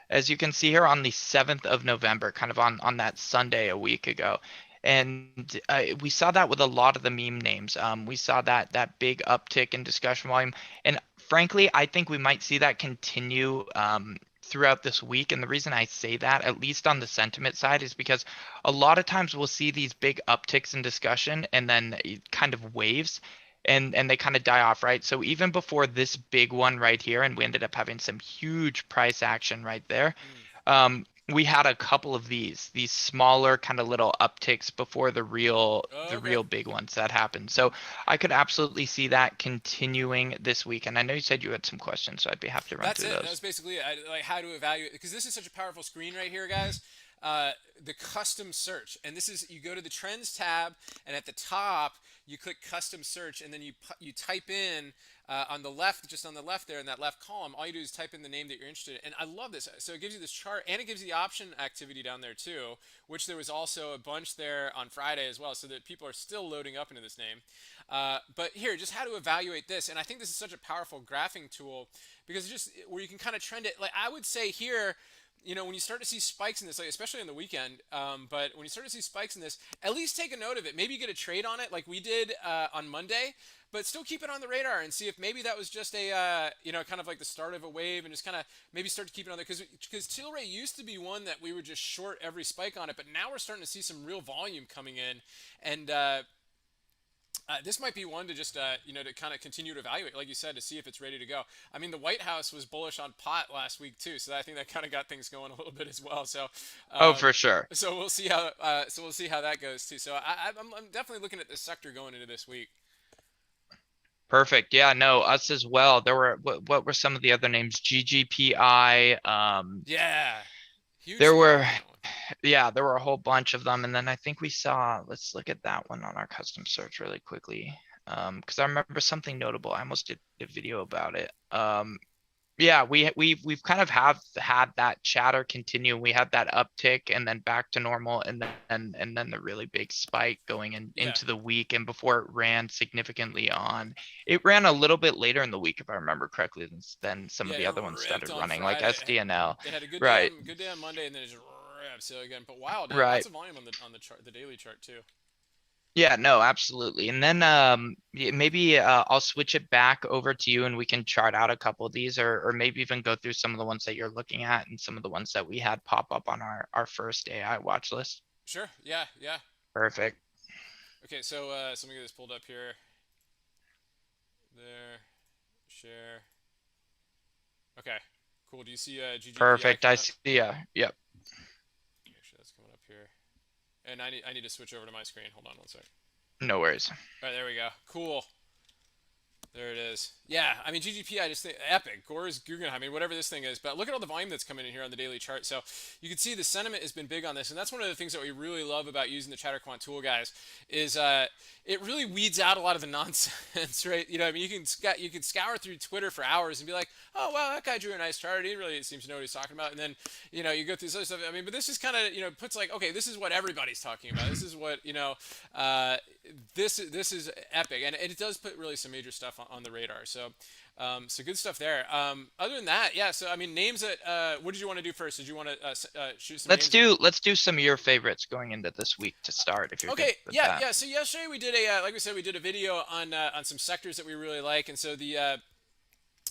as you can see here, on the 7th of November, kind of on that Sunday a week ago. And we saw that with a lot of the meme names. We saw that big uptick in discussion volume, and frankly, I think we might see that continue throughout this week. And the reason I say that, at least on the sentiment side, is because a lot of times we'll see these big upticks in discussion and then kind of waves. And they kind of die off, right? So even before this big one right here, and we ended up having some huge price action right there. Mm. we had a couple of these smaller kind of little upticks before Oh, the okay. real big ones that happened. So I could absolutely see that continuing this week. And I know you said you had some questions, so I'd be happy to run That's through it. That those. was basically it. Like how to evaluate, because this is such a powerful screen right here, guys. The custom search, and this is, you go to the trends tab, and at the top you click custom search, and then you type in on the left, just on the left there in that left column. All you do is type in the name that you're interested in, and I love this. So it gives you this chart, and it gives you the option activity down there too, which there was also a bunch there on Friday as well, so that people are still loading up into this name. But here, just how to evaluate this, and I think this is such a powerful graphing tool because it's just where you can kind of trend it. Like I would say here, when you start to see spikes in this, like especially on the weekend, but when you start to see spikes in this, at least take a note of it. Maybe get a trade on it, like we did on Monday, but still keep it on the radar and see if maybe that was just a, kind of like the start of a wave, and just kind of maybe start to keep it on there because Tilray used to be one that we were just short every spike on it, but now we're starting to see some real volume coming in, and this might be one to just, to kind of continue to evaluate, like you said, to see if it's ready to go. I mean, the White House was bullish on pot last week too, so I think that kind of got things going a little bit as well. So, Oh, uh, for sure. we'll see how that goes too. So I'm definitely looking at this sector going into this week. Perfect. Yeah, no, us as well. There were what were some of the other names? GGPI. Yeah, huge There spread were on that one. yeah, there were a whole bunch of them. And then I think we saw, let's look at that one on our custom search really quickly. Because I remember something notable. I almost did a video about it. Yeah, we've kind of have had that chatter continue. We had that uptick and then back to normal, and then the really big spike going Yeah, into the week, and before it ran significantly on. It ran a little bit later in the week, if I remember correctly, than some yeah, of it the other ones ripped started on running, like Friday. SDNL. It had a Right, good day on Monday, and then it just ripped. So again, but wow, lots right. of volume on the chart, the daily chart too. Yeah, no, absolutely. And then maybe I'll switch it back over to you and we can chart out a couple of these, or maybe even go through some of the ones that you're looking at and some of the ones that we had pop up on our first AI watch list. Sure. Yeah, yeah. Perfect. Okay, so let me get this pulled up here. There, share. Okay, cool. Do you see GGPI Perfect. I coming up? see. Yeah. Yep. Make sure that's coming up here. And I need to switch over to my screen. Hold on one sec. No worries. All right, there we go. Cool. There it is. Yeah, I mean GGP, I just think epic. Gore's Guggenheim, I mean whatever this thing is, but look at all the volume that's coming in here on the daily chart. So you can see the sentiment has been big on this, and that's one of the things that we really love about using the ChatterQuant tool, guys, is it really weeds out a lot of the nonsense, right? I mean you can scour through Twitter for hours and be like, oh wow, that guy drew a nice chart. He really seems to know what he's talking about, and then you go through this other stuff. I mean, but this is kind of puts like, okay, this is what everybody's talking about. This is what this is epic, and it does put really some major stuff on the radar. So good stuff there. Other than that, yeah. So I mean, names that. What did you want to do first? Did you want to shoot some Let's names? do some of your favorites going into this week to start, if you're good Okay, with yeah, that. yeah. So yesterday we did like we said, we did a video on some sectors that we really like, and so the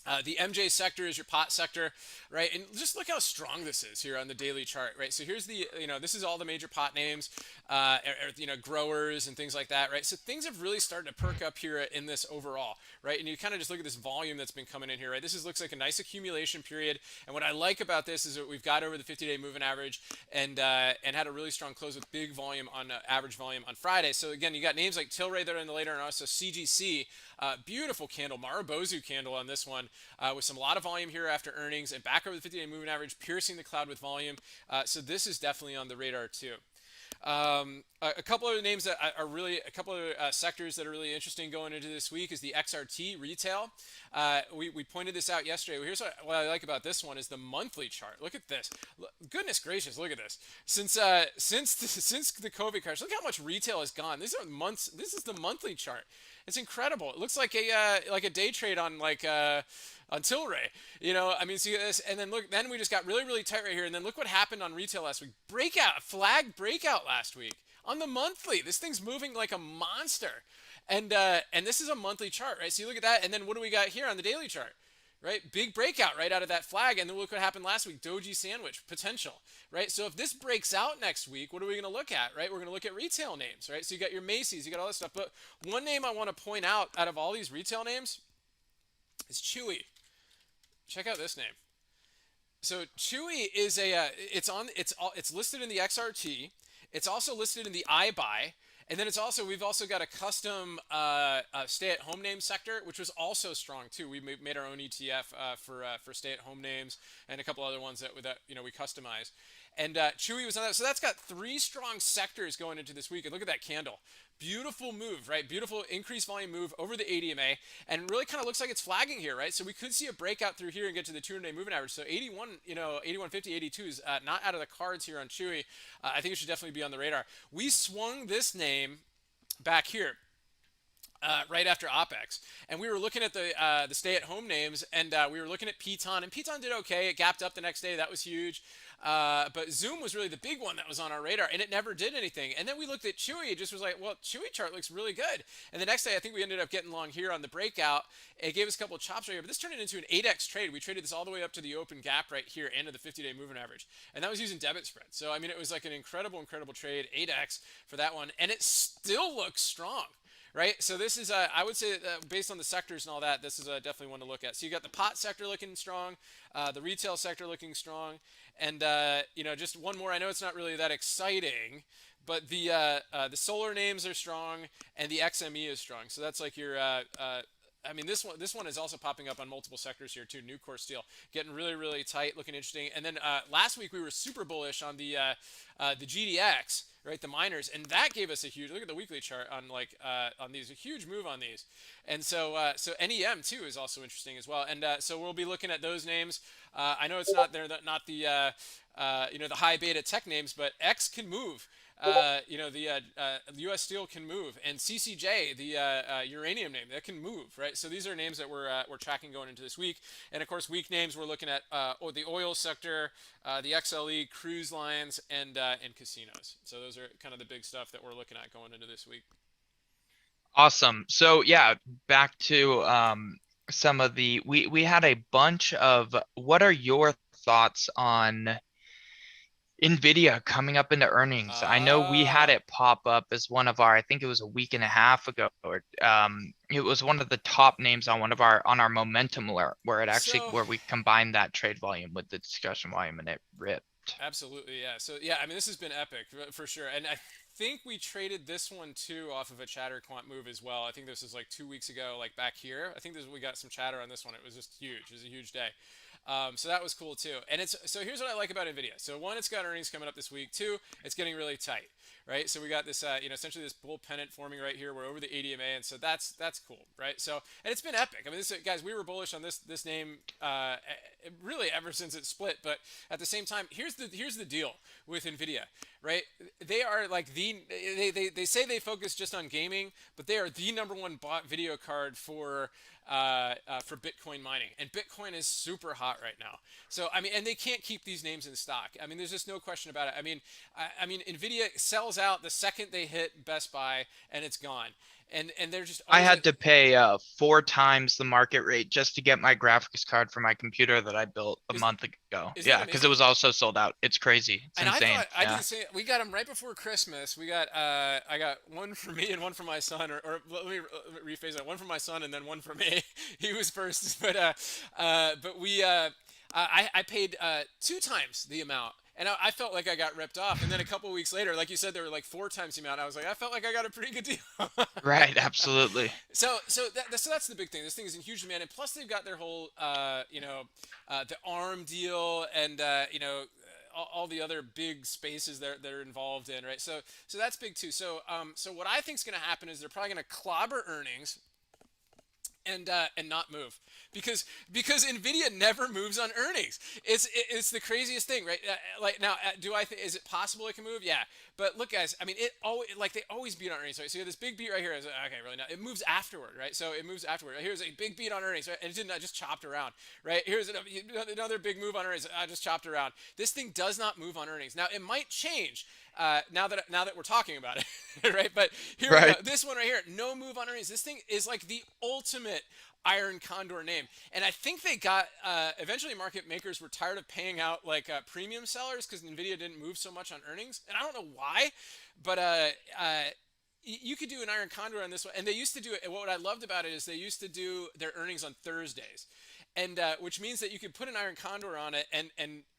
MJ sector is your pot sector, right? And just look how strong this is here on the daily chart, right? So here's this is all the major pot names, growers and things like that, right? So things have really started to perk up here in this overall, right? And you kind of just look at this volume that's been coming in here, right? Looks like a nice accumulation period. And what I like about this is that we've got over the 50-day moving average and had a really strong close with big volume on average volume on Friday. So again, you got names like Tilray that are in the later, and also CGC. Beautiful candle, Marubozu candle on this one, with a lot of volume here after earnings and back over the 50-day moving average, piercing the cloud with volume. So this is definitely on the radar too. A couple of names that are really a couple of sectors that are really interesting going into this week is the XRT retail. We pointed this out yesterday. Well, here's what I like about this one is the monthly chart. Look at this. Goodness gracious, look at this. Since the COVID crash, look how much retail has gone. These are months. This is the monthly chart. It's incredible. It looks like a day trade on on Tilray. I mean, see this, and then look. Then we just got really, really tight right here, and then look what happened on retail last week. Flag breakout last week on the monthly. This thing's moving like a monster, and this is a monthly chart, right? So you look at that, and then what do we got here on the daily chart? Right, big breakout right out of that flag, and then look what happened last week. Doji sandwich potential, right? So if this breaks out next week, what are we going to look at, right? We're going to look at retail names, right? So you got your Macy's, you got all this stuff, but one name I want to point out of all these retail names is Chewy. Check out this name. So Chewy is it's listed in the XRT. It's also listed in the iBuy, and then we've also got a custom stay-at-home name sector, which was also strong too. We made our own ETF for stay-at-home names and a couple other ones that we customize. And Chewy was on that, so that's got three strong sectors going into this week. And look at that candle, beautiful move, right? Beautiful increased volume move over the ADMA, and really kind of looks like it's flagging here, right? So we could see a breakout through here and get to the 200-day moving average. So 81, 81.50, 82 is not out of the cards here on Chewy. I think it should definitely be on the radar. We swung this name back here right after OPEX, and we were looking at the stay-at-home names, and we were looking at Piton, and Piton did okay. It gapped up the next day. That was huge. But Zoom was really the big one that was on our radar, and it never did anything. And then we looked at Chewy. It just was like, well, Chewy chart looks really good. And the next day, I think we ended up getting long here on the breakout. It gave us a couple of chops right here, but this turned it into an 8x trade. We traded this all the way up to the open gap right here and to the 50-day moving average, and that was using debit spread. So I mean, it was like an incredible trade, 8x for that one, and it still looks strong. Right, so this is I would say based on the sectors and all that, this is definitely one to look at. So you got the pot sector looking strong, the retail sector looking strong, and just one more. I know it's not really that exciting, but the solar names are strong and the XME is strong. So that's like your I mean, this one is also popping up on multiple sectors here too. Nucor Steel getting really tight, looking interesting. And then last week we were super bullish on the GDX, right? The miners, and that gave us a huge look at the weekly chart on on these, a huge move on these. And so NEM too is also interesting as well. And so we'll be looking at those names. I know it's not the the high beta tech names, but X can move. The U.S. Steel can move, and CCJ, the uranium name, that can move, right? So these are names that we're tracking going into this week, and of course, weak names we're looking at the oil sector, the XLE, cruise lines, and casinos. So those are kind of the big stuff that we're looking at going into this week. Awesome. So yeah, back to some of the we had a bunch of what are your thoughts on Nvidia coming up into earnings? I know we had Ah, it pop up as one of our, I think it was a week and a half ago, or it was one of the top names on one of our momentum alert so where we combined that trade volume with the discussion volume and it ripped. absolutely, yeah. So yeah, I mean, this has been epic for sure, and I think we traded this one too off of a ChatterQuant move as well. I think this was like 2 weeks ago, like back here. I think we got some chatter on this one. It was just huge. It was a huge day. So that was cool too. And here's what I like about Nvidia. So one, it's got earnings coming up this week. Two, it's getting really tight, right? So we got this, essentially this bull pennant forming right here. We're over the ADMA, and so that's cool, right? So and it's been epic. I mean, guys, we were bullish on this name really ever since it split. But at the same time, here's the deal with Nvidia, right? They are like they say they focus just on gaming, but they are the number one bought video card for Bitcoin mining, and Bitcoin is super hot right now. So I mean, and they can't keep these names in stock. I mean, there's just no question about it. I mean, Nvidia sells out the second they hit Best Buy, and it's gone. And they're just I always had to pay 4 times the market rate just to get my graphics card for my computer that I built a isn't month ago. isn't that Yeah, because it amazing? was also sold out. It's crazy. It's And I insane. thought I did Yeah. the same. We got them right before Christmas. We got I got one for me and one for my son, or let me rephrase that. One for my son and then one for me. He was first, but I paid 2 times the amount. And I felt like I got ripped off. And then a couple weeks later, like you said, there were like 4 times the amount. I was like, I felt like I got a pretty good deal. Right, absolutely. So that's the big thing. This thing is in huge demand, and plus they've got their whole the ARM deal, and all the other big spaces they're involved in, right? So that's big too. So what I think is going to happen is they're probably going to clobber earnings and not move, because Nvidia never moves on earnings. It's the craziest thing, right? Like now, do I think, is it possible it can move? Yeah, but look, guys. I mean, it always, like, they always beat on earnings, right? So you have this big beat right here. Okay, really, now it moves afterward, right? So it moves afterward. Here's a big beat on earnings, right? And it didn't, I just chopped around, right? Here's another big move on earnings. I just chopped around. This thing does not move on earnings. Now it might change. Now that we're talking about it, right? But here we go. Right. This one right here, no move on earnings. This thing is like the ultimate iron condor name, and I think they got eventually market makers were tired of paying out like premium sellers because Nvidia didn't move so much on earnings, and I don't know why, but you could do an iron condor on this one, and they used to do it. And what I loved about it is they used to do their earnings on Thursdays. and which means that you could put an iron condor on it, and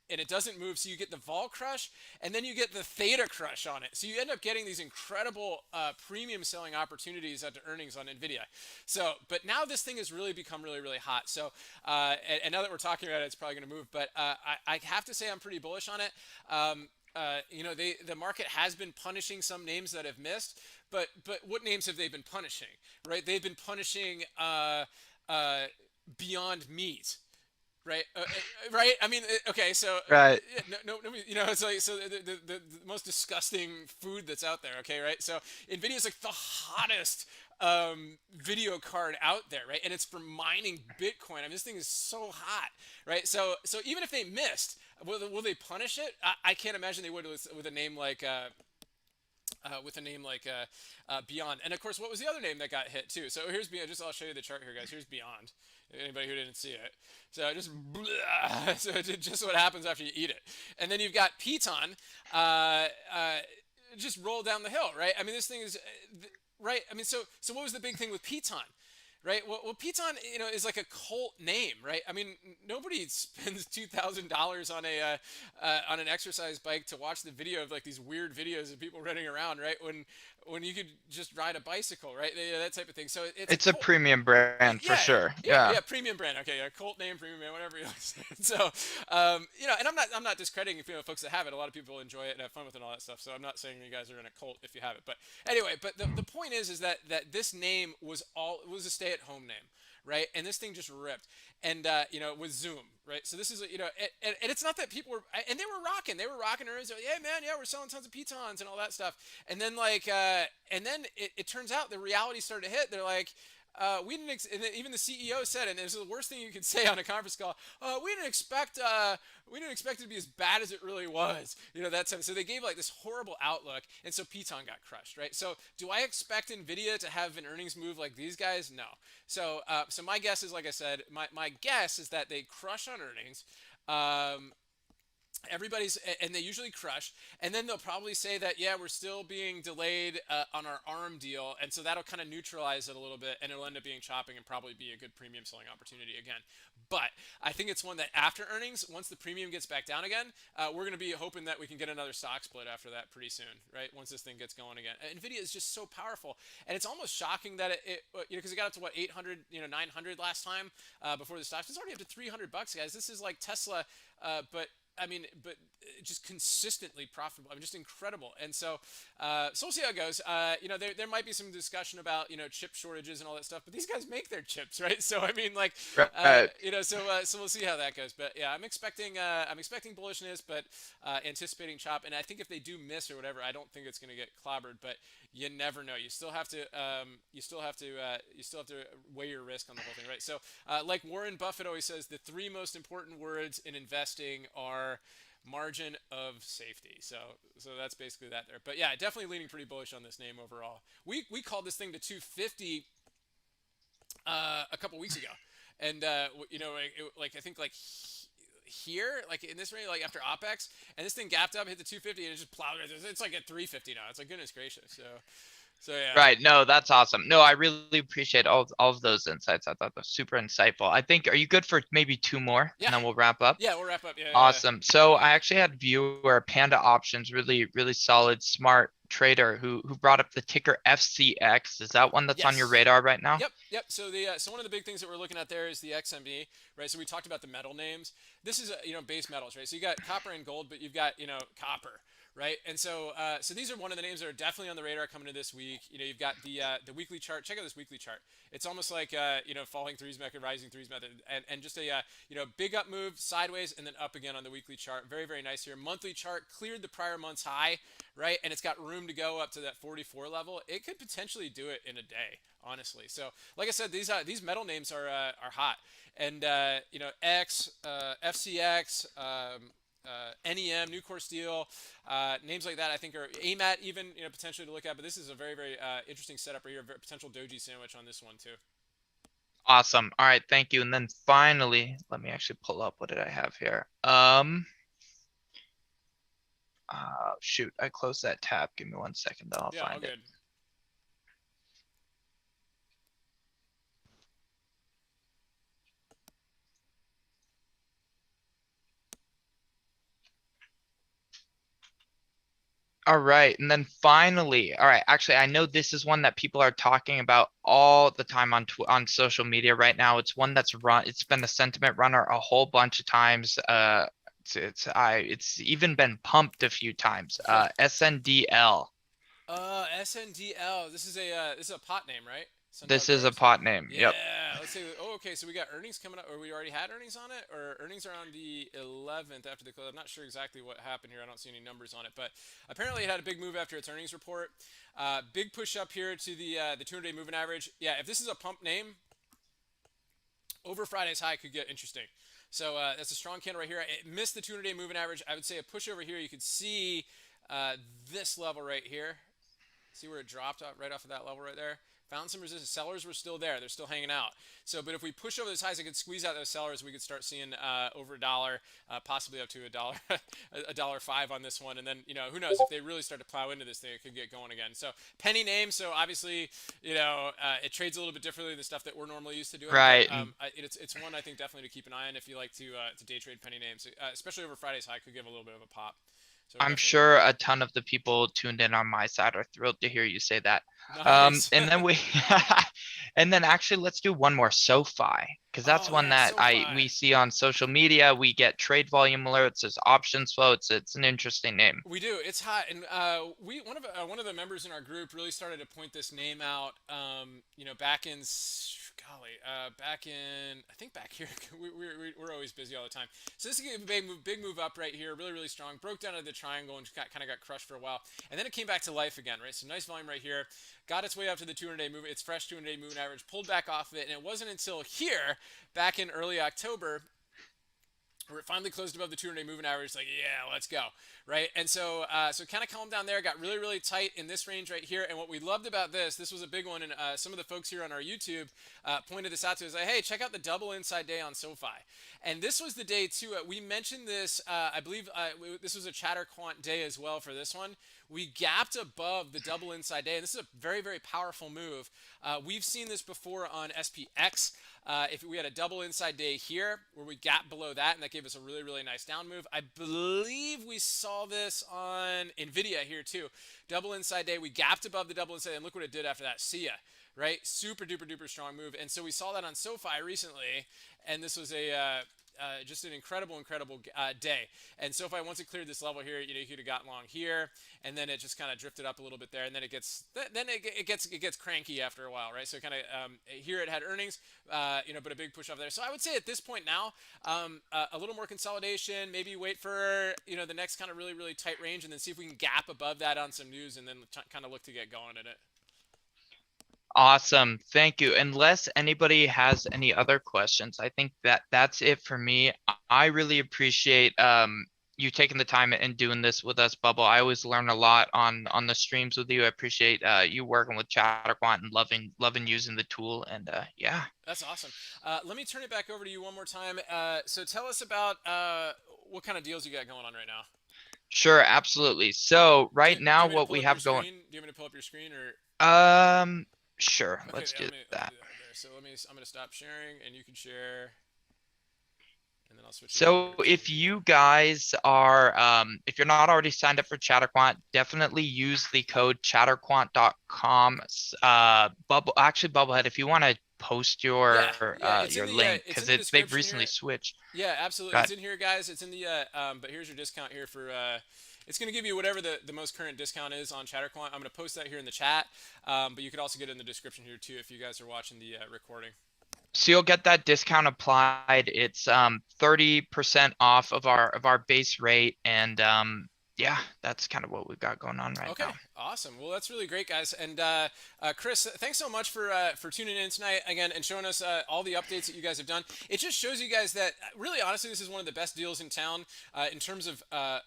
it doesn't move, so you get the vol crush, and then you get the theta crush on it. So you end up getting these incredible premium selling opportunities at the earnings on Nvidia. So, but now this thing has really become really, really hot. So, and now that we're talking about it, it's probably going to move. But I have to say I'm pretty bullish on it. The market has been punishing some names that have missed, but what names have they been punishing? Right? They've been punishing Beyond Meat, right? Right. I mean, okay. So, Right. no, it's like so the most disgusting food that's out there. Okay, right? So, Nvidia is like the hottest video card out there, right? And it's for mining Bitcoin. I mean, this thing is so hot, right? So even if they missed, will they punish it? I can't imagine they would with a name like. Beyond. And of course, what was the other name that got hit too? So here's Beyond. I'll show you the chart here, guys. Here's Beyond. Anybody who didn't see it. So just so just what happens after you eat it. And then you've got Piton, just roll down the hill, right? I mean, this thing is right. I mean, so what was the big thing with Piton? Right. Well, Piton, is like a cult name, right? I mean, nobody spends $2,000 on an exercise bike to watch the video of like these weird videos of people running around, right? When you could just ride a bicycle, right? That type of thing. So it's a It's a cult. premium brand for Yeah, sure. yeah, Yeah. yeah. Premium brand. Okay, yeah, cult name, premium brand, whatever you like to say. So, and I'm not discrediting folks that have it. A lot of people enjoy it and have fun with it and all that stuff. So I'm not saying you guys are in a cult if you have it. But anyway, but the point is that this name was a stay-at-home name, right? And this thing just ripped, and with Zoom, right? So this is and it's not that people were, and they were rocking earnings. Like, yeah, man, yeah, we're selling tons of pitons and all that stuff. And then and then it turns out the reality started to hit. They're like. We didn't, and even the CEO said, and this is the worst thing you could say on a conference call. We didn't expect it to be as bad as it really was. That time. So they gave like this horrible outlook, and so Piton got crushed, right? So do I expect Nvidia to have an earnings move like these guys? No. So my guess is, like I said, my guess is that they crush on earnings. And they usually crush, and then they'll probably say that, yeah, we're still being delayed on our arm deal, and so that'll kind of neutralize it a little bit, and it'll end up being chopping and probably be a good premium selling opportunity again. But I think it's one that after earnings, once the premium gets back down again, we're going to be hoping that we can get another stock split after that pretty soon, right? Once this thing gets going again. Nvidia is just so powerful, and it's almost shocking that because it got up to what, 800, 900 last time before the stock. It's already up to $300, guys. This is like Tesla, but just consistently profitable. I mean, just incredible. And so we'll see how it goes. There might be some discussion about chip shortages and all that stuff, but these guys make their chips, right? So I mean, like, Right. so we'll see how that goes. But yeah, I'm expecting bullishness, but anticipating chop. And I think if they do miss or whatever, I don't think it's going to get clobbered. But you never know. You still have to weigh your risk on the whole thing, right? So like Warren Buffett always says, the three most important words in investing are margin of safety. So that's basically that there. But yeah, definitely leaning pretty bullish on this name overall. We called this thing to 250 a couple weeks ago, and I think like here, like in this range, like after OPEX, and this thing gapped up, hit the 250, and it just plowed. It's like at 350 now. It's like, goodness gracious. So yeah. Right. No, that's awesome. No, I really appreciate all of those insights. I thought that was super insightful. I think, are you good for maybe two more Yeah. and then we'll wrap up? Yeah, we'll wrap up. Yeah. Awesome. So I actually had viewer Panda Options, really, really solid, smart trader who brought up the ticker FCX. Is that one that's on your Yes. radar right now? Yep. So so one of the big things that we're looking at there is the XMB, right? So we talked about the metal names. This is base metals, right? So you got copper and gold, but you've got copper, right? And so these are one of the names that are definitely on the radar coming to this week. You've got the weekly chart. Check out this weekly chart. It's almost like falling threes method, rising threes method, and just a big up move sideways and then up again on the weekly chart. Very, very nice here. Monthly chart cleared the prior month's high, right? And it's got room to go up to that 44 level. It could potentially do it in a day, honestly. So like I said, these metal names are hot, and FCX. NEM, Nucor Steel, names like that I think are AMAT even potentially to look at. But this is a very, very interesting setup right here. Potential doji sandwich on this one too. Awesome. All right. Thank you. And then finally, let me actually pull up, what did I have here? Shoot, I closed that tab. Give me 1 second, though. I'll Yeah, all find it. good. All right. And then finally, all right, actually, I know this is one that people are talking about all the time on on social media right now. It's one that's it's been a sentiment runner a whole bunch of times. It's even been pumped a few times. Yeah. SNDL. SNDL. This is a pot name, right? Sundial This is a Growers. pot name. Yep. Yeah. Let's say. Oh, okay. So we got earnings coming up, or we already had earnings on it, or earnings are on the 11th after the close. I'm not sure exactly what happened here. I don't see any numbers on it, but apparently it had a big move after its earnings report. Big push up here to the 200-day moving average. Yeah. If this is a pump name, over Friday's high could get interesting. So that's a strong candle right here. It missed the 200-day moving average. I would say a push over here. You could see this level right here. See where it dropped right off of that level right there? Found some resistance. Sellers were still there. They're still hanging out. So, but if we push over those highs, it could squeeze out those sellers. We could start seeing over a dollar, possibly up to a dollar, $1.05 on this one. And then, who knows if they really start to plow into this thing, it could get going again. So, penny name. So obviously, it trades a little bit differently than the stuff that we're normally used to doing. But Right. And it's one I think definitely to keep an eye on if you like to day trade penny names, especially over Friday's high, could give a little bit of a pop. So I'm definitely sure a ton of the people tuned in on my side are thrilled to hear you say that. nice. And then and then actually let's do one more SoFi, because that's Oh one yeah, that we SoFi. see on social media. We get trade volume alerts, there's options floats. It's an interesting name. We do. It's hot, and we one of the members in our group really started to point this name out. Back in back in I think back here we're always busy all the time. So this is a big move up right here, really really strong. Broke down to the triangle and kind of got crushed for a while, and then it came back to life again. Right, so nice volume right here. Got its way up to the 200-day moving. It's fresh 200-day moving average. Pulled back off of it, and it wasn't until here, back in early October, where it finally closed above the 200-day moving average. Like, yeah, let's go, right? And so kind of calmed down there, got really, really tight in this range right here. And what we loved about this was a big one, and some of the folks here on our YouTube pointed this out to us, like, hey, check out the double inside day on SoFi. And this was the day too. We mentioned this, I believe this was a ChatterQuant day as well for this one. We gapped above the double inside day, and this is a very, very powerful move. We've seen this before on SPX. If we had a double inside day here where we gapped below that, and that gave us a really, really nice down move. I believe we saw this on NVIDIA here too. Double inside day, we gapped above the double inside, and look what it did after that. See ya, right? Super duper duper strong move. And so we saw that on SoFi recently, and this was just an incredible day. And SoFi, once it cleared this level here, you could have gotten long here, and then it just kind of drifted up a little bit there, and then it gets cranky after a while, right? So kind of here it had earnings, but a big push off there. So I would say at this point now, a little more consolidation. Maybe wait for the next kind of really really tight range, and then see if we can gap above that on some news, and then kind of look to get going in it. Awesome. Thank you. Unless anybody has any other questions, I think that's it for me. I really appreciate you taking the time and doing this with us, Bubble. I always learn a lot on the streams with you. I appreciate you working with ChatterQuant and loving using the tool. And yeah. That's awesome. Let me turn it back over to you one more time. So tell us about what kind of deals you got going on right now. Sure, absolutely. So right Do now you want me to what pull we up your have going, screen? Do you want me to pull up your screen or? um, sure, Okay, let's yeah, do let me that. do that there. So I'm gonna stop sharing, and you can share, and then I'll switch it So over if to. you guys are, if you're not already signed up for ChatterQuant, definitely use the code chatterquant.com. Bubblehead, if you want to post Yeah, yeah, your link, it's in because the they've description recently here. switched. Yeah, absolutely. Got It's in here, guys. It's in the but here's your discount here for it's going to give you whatever the most current discount is on ChatterQuant. I'm going to post that here in the chat, but you could also get it in the description here too if you guys are watching the recording. So you'll get that discount applied. It's 30% off of our base rate, and yeah, that's kind of what we've got going on right Okay, now. awesome. Well, that's really great, guys. And Chris, thanks so much for tuning in tonight again and showing us all the updates that you guys have done. It just shows you guys that really, honestly, this is one of the best deals in town in terms of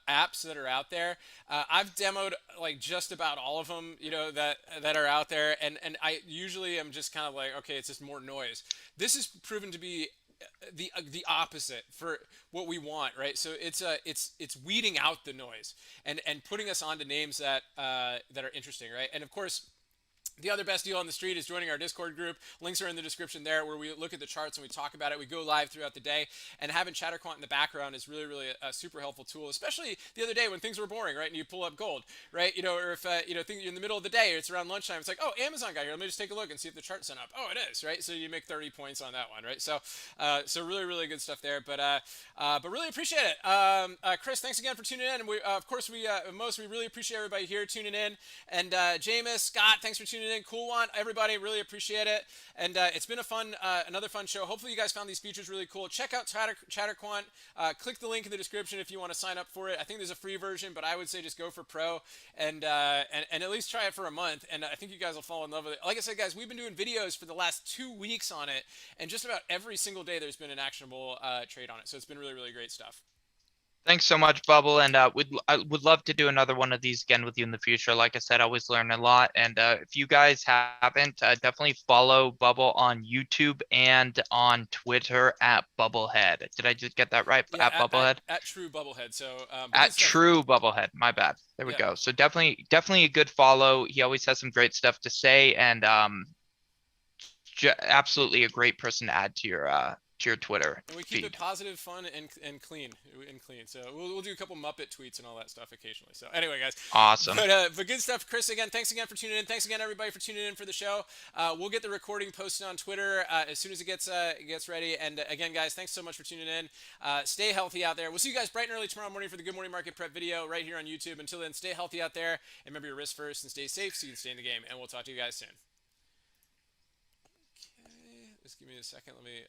apps that are out there. I've demoed like just about all of them, that are out there, and I usually am just kind of like, okay, it's just more noise. This is proven to be the opposite for what we want, right? So it's weeding out the noise and putting us onto names that that are interesting, right? And of course, The other best deal on the street is joining our Discord group. Links are in the description there, where we look at the charts and we talk about it. We go live throughout the day, and having ChatterQuant in the background is really, really a super helpful tool. Especially the other day when things were boring, right? And you pull up gold, right? Or if you're in the middle of the day, it's around lunchtime. It's like, oh, Amazon got here. Let me just take a look and see if the chart's sent up. Oh, it is, right? So you make 30 points on that one, right? So really, really good stuff there. But really appreciate it. Chris, thanks again for tuning in. And of course, we really appreciate everybody here tuning in. And Jameis, Scott, thanks for tuning in. Cool one, everybody, really appreciate it. And it's been another fun show. Hopefully, you guys found these features really cool. Check out ChatterQuant. Click the link in the description if you want to sign up for it. I think there's a free version, but I would say just go for Pro and at least try it for a month. And I think you guys will fall in love with it. Like I said, guys, we've been doing videos for the last 2 weeks on it, and just about every single day there's been an actionable trade on it. So it's been really, really great stuff. Thanks so much, Bubble, and I would love to do another one of these again with you in the future. Like I said, I always learn a lot, and if you guys haven't, definitely follow Bubble on YouTube and on Twitter at Bubblehead. Did I just get that right? Yeah, At Bubblehead? at True Bubblehead. So but good At stuff. True Bubblehead. My bad. There we Yeah. go. So definitely a good follow. He always has some great stuff to say, and absolutely a great person to add to your Twitter And we keep it feed. positive, fun, and clean, So we'll do a couple Muppet tweets and all that stuff occasionally. So anyway, guys, Awesome. but good stuff, Chris. Again, thanks again for tuning in. Thanks again, everybody, for tuning in for the show. We'll get the recording posted on Twitter as soon as it gets ready. And again, guys, thanks so much for tuning in. Stay healthy out there. We'll see you guys bright and early tomorrow morning for the Good Morning Market Prep video right here on YouTube. Until then, stay healthy out there, and remember your risk first, and stay safe so you can stay in the game. And we'll talk to you guys soon. Okay, just give me a second. Let me